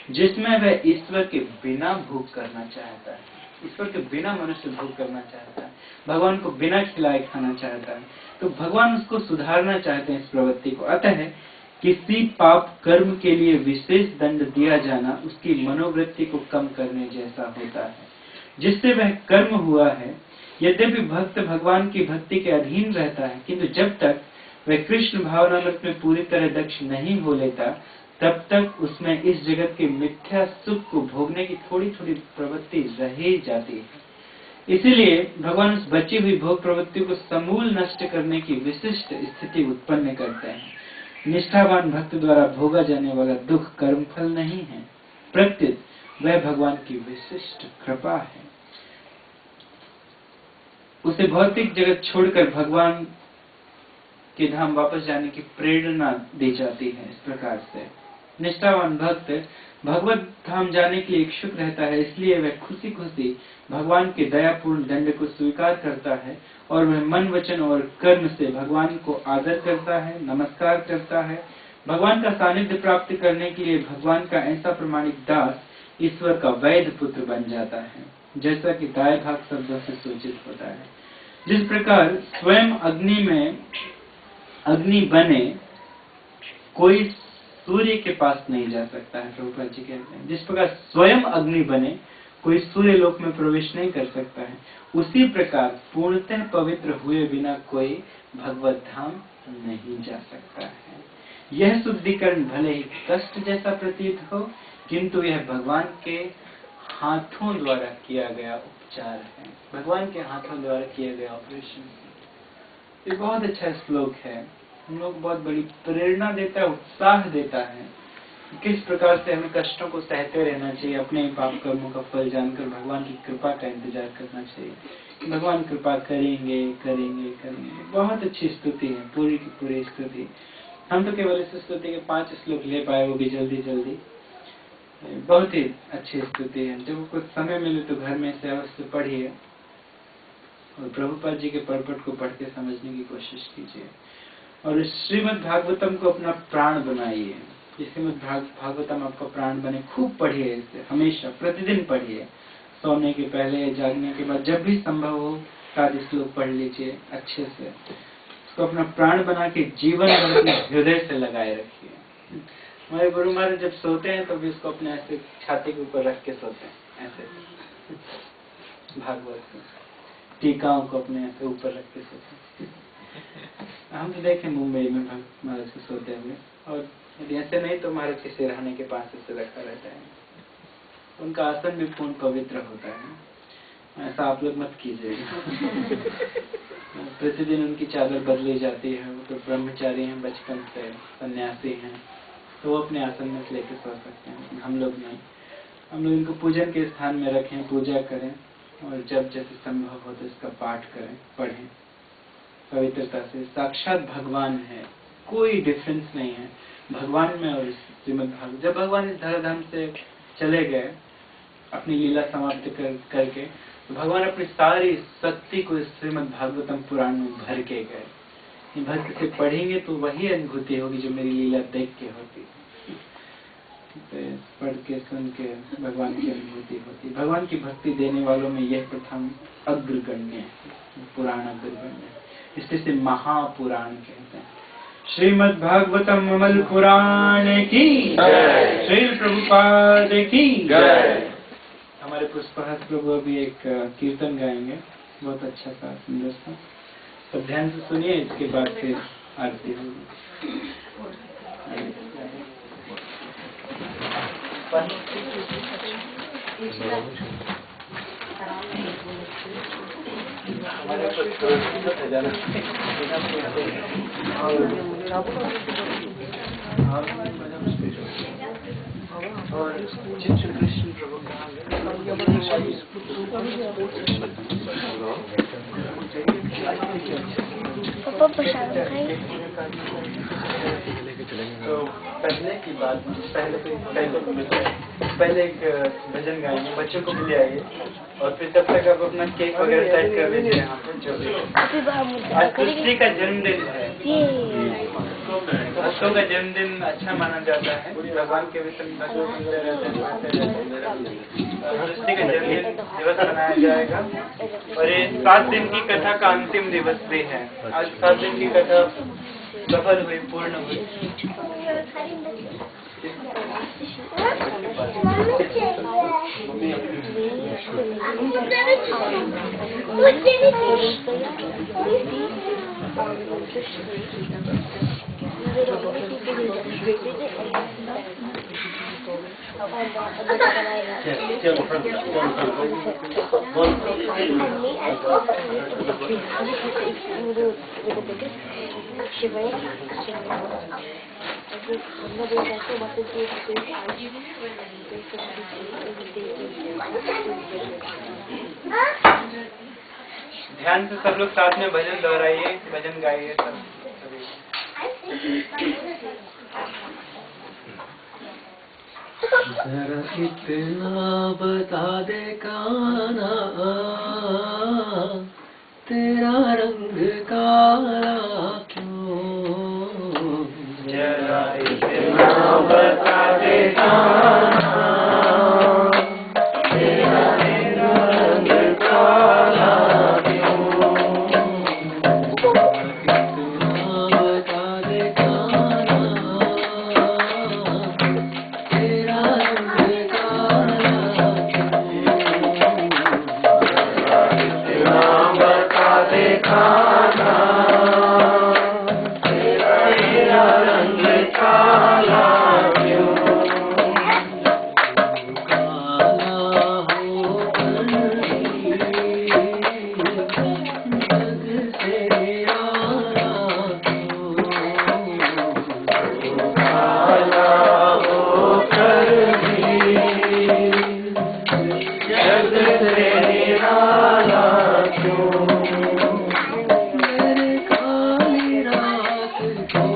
जिसमें वह ईश्वर के बिना भोग करना चाहता है। ईश्वर के बिना मनुष्य भोग करना चाहता है, भगवान को बिना खिलाए खाना चाहता है, तो भगवान उसको सुधारना चाहते हैं इस प्रवृत्ति को। अतः किसी पाप कर्म के लिए विशेष दंड दिया जाना उसकी मनोवृत्ति को कम करने जैसा होता है। जिससे वह कर्म हुआ है यद्यपि भक्त भगवान की भक्ति के अधीन रहता है, किंतु जब तक वह कृष्ण भावनामृत में पूरी तरह दक्ष नहीं हो लेता, तब तक उसमें इस जगत के मिथ्या सुख को भोगने की थोड़ी थोड़ी प्रवृत्ति रह ही जाती है। इसीलिए भगवान उस बची हुई भोग प्रवृत्ति को समूल नष्ट करने की विशिष्ट स्थिति उत्पन्न करते हैं। निष्ठावान भक्त द्वारा भोगा जाने वाला दुख कर्मफल नहीं है, प्रत्युत वह भगवान की विशिष्ट कृपा है। उसे भौतिक जगत छोड़कर भगवान के धाम वापस जाने की प्रेरणा दी जाती है। इस प्रकार से निष्ठावान भक्त भगवत धाम जाने के लिए इच्छुक रहता है, इसलिए वह खुशी खुशी भगवान के दयापूर्ण दंड को स्वीकार करता है और वह मन वचन और कर्म से भगवान को आदर करता है, नमस्कार करता है। भगवान का सानिध्य प्राप्त करने के लिए भगवान का ऐसा प्रमाणिक दास ईश्वर का वैध पुत्र बन जाता है, जैसा कि दाय भाग शब्दों से सूचित होता है। जिस प्रकार स्वयं अग्नि बने कोई सूर्य के पास नहीं जा सकता है, प्रभुपाद जी कहते हैं, जिस प्रकार स्वयं अग्नि बने कोई सूर्य लोक में प्रवेश नहीं कर सकता है, उसी प्रकार पूर्णतः पवित्र हुए बिना कोई भगवत धाम नहीं जा सकता है। यह शुद्धिकरण भले ही कष्ट जैसा प्रतीत हो, किंतु यह भगवान के हाथों द्वारा किया गया उपचार है, भगवान के हाथों द्वारा किया गया ऑपरेशन। ये बहुत अच्छा श्लोक है, हम लोग बहुत बड़ी प्रेरणा देता है, उत्साह देता है किस प्रकार से हमें कष्टों को सहते रहना चाहिए, अपने पाप कर्मों का फल जानकर भगवान की कृपा का इंतजार करना चाहिए। भगवान कृपा करेंगे करेंगे करेंगे। बहुत अच्छी स्तुति है, पूरी की पूरी स्तुति। हम तो केवल इस स्तुति के 5 श्लोक ले पाए, वो भी जल्दी जल्दी। बहुत ही अच्छी स्तुति है, जब कुछ समय मिले तो घर में से अवश्य पढ़िए और प्रभुपाद जी के परपट को पढ़ के समझने की कोशिश कीजिए और श्रीमद् भागवतम को अपना प्राण बनाइए। श्रीमद् भागवतम आपका प्राण बने, खूब पढ़िए इसे, हमेशा प्रतिदिन पढ़िए, सोने के पहले जागने के बाद, जब भी संभव हो 7 श्लोक पढ़ लीजिए अच्छे से। उसको अपना प्राण बना के जीवन भर अपने हृदय से लगाए रखिए। हमारे गुरु महाराज जब सोते हैं तो भी उसको अपने ऐसे छाती के ऊपर रख के सोते हैं, ऐसे भागवत को, टीकाओं को अपने ऐसे ऊपर रख के सोते हैं। हम तो देखे मुंबई में महाराज को सोते हुए, और यदि ऐसे नहीं तो महाराज के सिरहाने के पास ऐसे रखा रहता है। उनका आसन भी पूर्ण पवित्र होता है, ऐसा आप लोग मत कीजिएगा। प्रतिदिन उनकी चादर बदली जाती है। वो तो ब्रह्मचारी हैं, बचपन से सन्यासी हैं, तो वो अपने आसन में लेके सो सकते हैं, हम लोग नहीं। हम लोग इनको पूजन के स्थान में रखें, पूजा करें और जब जैसे संभव हो तो इसका पाठ करें, पढ़ें पवित्रता से। साक्षात भगवान है, कोई डिफरेंस नहीं है भगवान में और श्रीमद् भागवत। जब भगवान इस धराधाम से चले गए अपनी लीला समाप्त करके, तो भगवान अपनी सारी शक्ति को इस श्रीमद् भागवतम पुराण में भर के गए। भक्त से पढ़ेंगे तो वही अनुभूति होगी जो मेरी लीला देख के होती, पढ़ के सुन के भगवान की अनुभूति होती। भगवान की भक्ति देने वालों में यह प्रथम अग्रगण्य है, पुराण अग्रगण्य है, इसलिए महापुराण कहते हैं। श्रीमद् भागवतम अमल पुराण की जय, श्री प्रभुपाद की जय। हमारे पुष्पहास प्रभु अभी एक कीर्तन गाएंगे, बहुत अच्छा सा, सुंदर सा, तो ध्यान से सुनिए, इसके बाद फिर आरती होगी। और कृष्ण प्रभु तो पहले की बात, पहले एक भजन गाएंगे, बच्चों को भी ले आइए और फिर तब तक आप अपना केक वगैरह सेट कर लीजिए यहाँ पे। जो आज तुलसी का जन्मदिन है, भक्तों का जन्मदिन अच्छा माना जाता है, भगवान के विषय में तुलसी का जन्मदिन दिवस मनाया जाएगा। और ये 7 दिन की कथा का अंतिम दिवस भी है। आज 7 दिन की कथा सफल हुई, पूर्ण हुई। ध्यान से सब लोग साथ में भजन दोहराइए, भजन गाइए सब। जरा इतना बता दे कान्हा, तेरा रंग काला क्यों? जरा इतना बता दे कान्हा, तेरा रंग काला क्यों? इतना बता दे कान्हा, तेरा रंग काला क्यों? इतना बता दे कान्हा, तेरा रंग काला क्यों? काला होकर जग से निराला क्यों? काला होकर भी जग से निराला क्यों? मेरे काली रात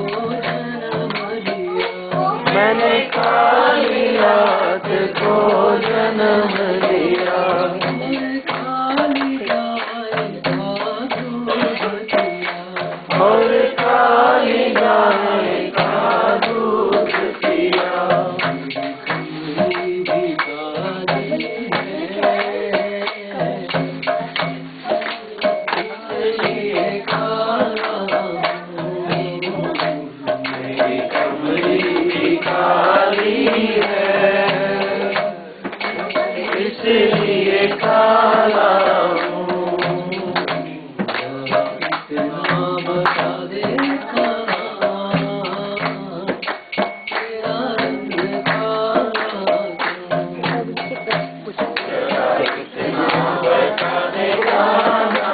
को जन्म लिया, मैंने काली रात को जन्म लिया, मेरे काली गाय का दूध पिया, और काली गाय का दूध पिया। कमली भी काली है, इसलिए काला हूँ। मेरी कमली भी काली है, इसलिए काला हूँ। इतना बता दे कान्हा, तेरा रंग काला क्यों? इतना बता दे कान्हा,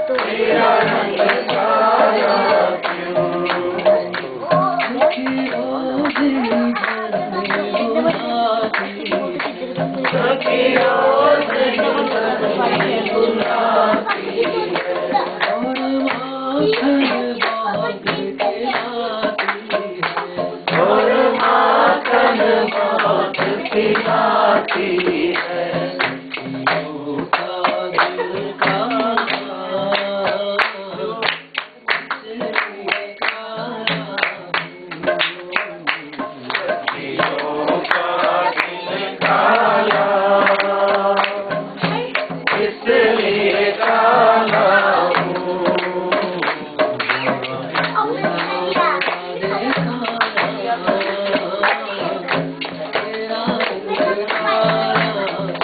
तेरा रंग काला क्यों? सखी रोज़ी भरने बुलाती है, सखी रोज़ी भरने बुलाती है, और माखन बाग के लाती है, और माखन बाग के लाती है। सखियों का दिल काला, इसलिए काला हूँ। सखियों का दिल काला, इसलिए काला हूँ। तेरा रंग काला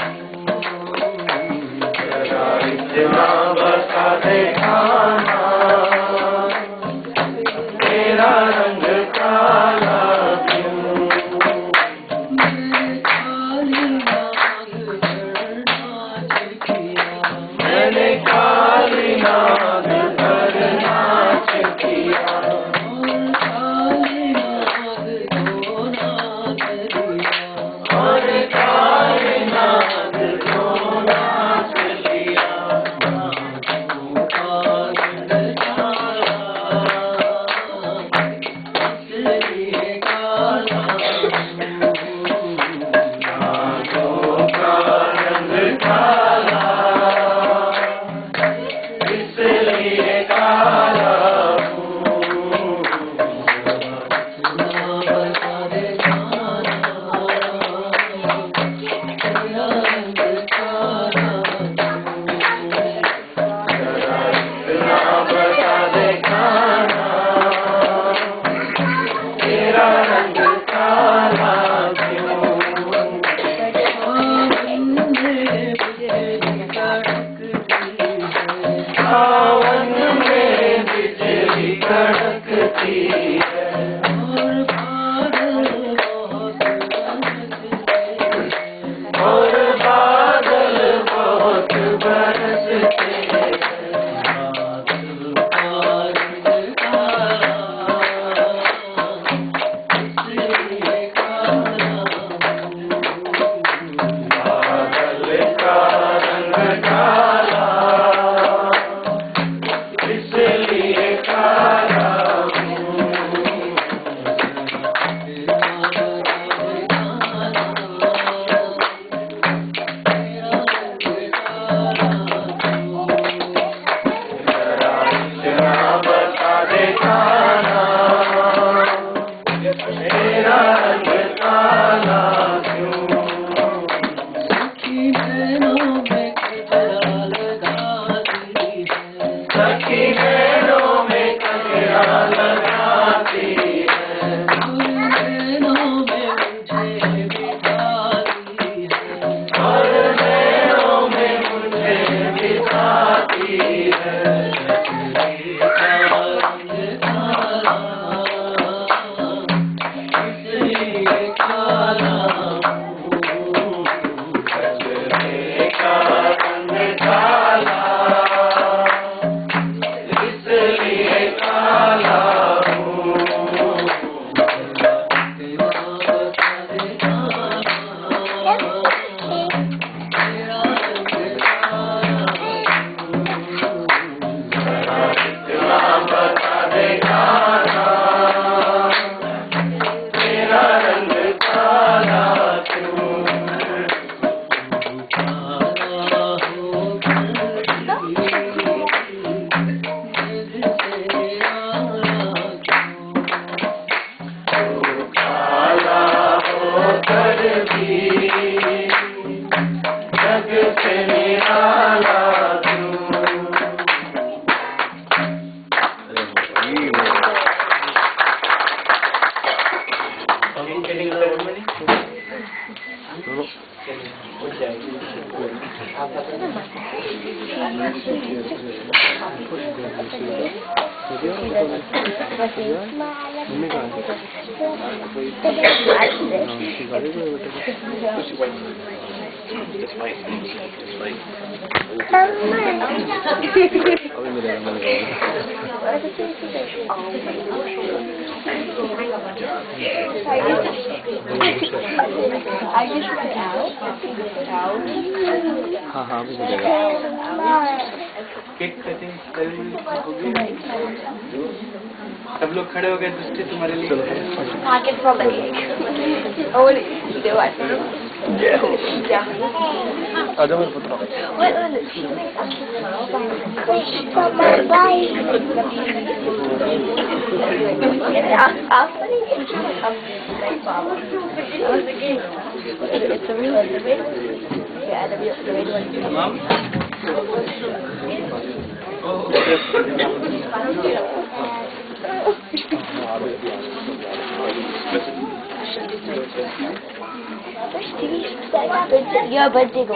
हाँ हाँ अभी मिलेगा। केक कटिंग सेरेमनी हो गई। सब लोग खड़े हो गए, दृष्टि तुम्हारे लिए। Pocket for the cake. Oh, do I? Yeah. आ जाओ मेरे पुत्र। What was it? I'll put it in It's a real one. Yeah, the real one. Mom? Your birthday go.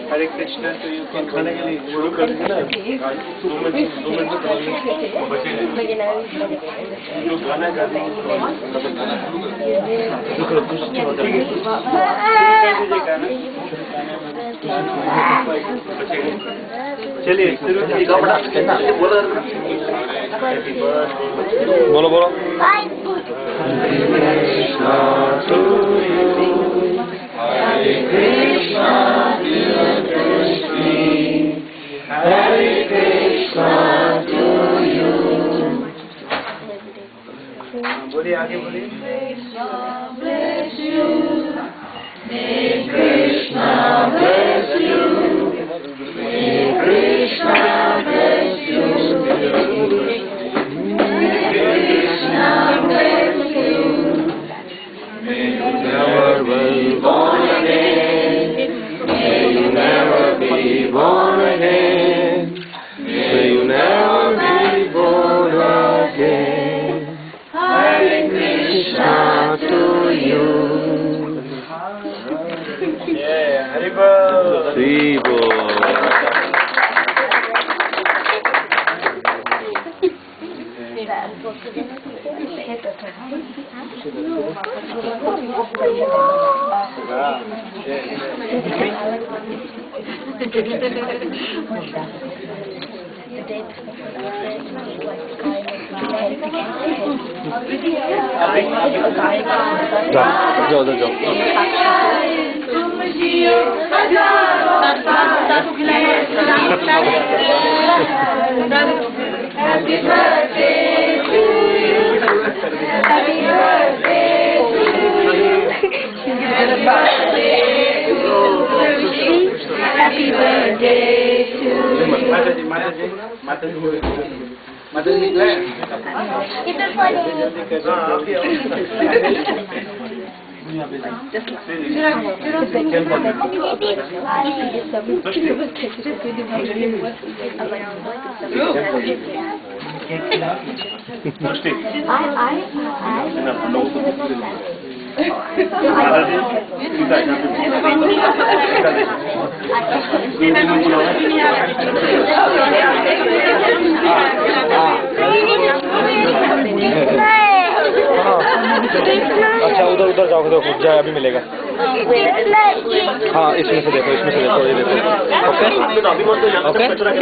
हरे कृष्णा तो यू कैन खाने के लिए शुरू कर देंगे ना। 2 मिनट जो गाना गाने चलिए शुरू बोलो बोलो। Hare Krishna, dear Krishna, Hare Krishna to you. बोलिए आगे बोलिए। Bless you. May Krishna bless you. May Krishna bless you. May Krishna bless you. May you never be born again. May you never be born again. May you never be born again. Hare Krishna to you. Yeah, Haribol. जाओ जाओ। Happy birthday to you. Happy birthday to you. Happy birthday to you. Happy birthday to you. माता जी निकले। It's a funny. अच्छा उधर उधर जाओ देखो जाए अभी मिलेगा। हाँ इसमें से देखो ये देखो। Okay okay.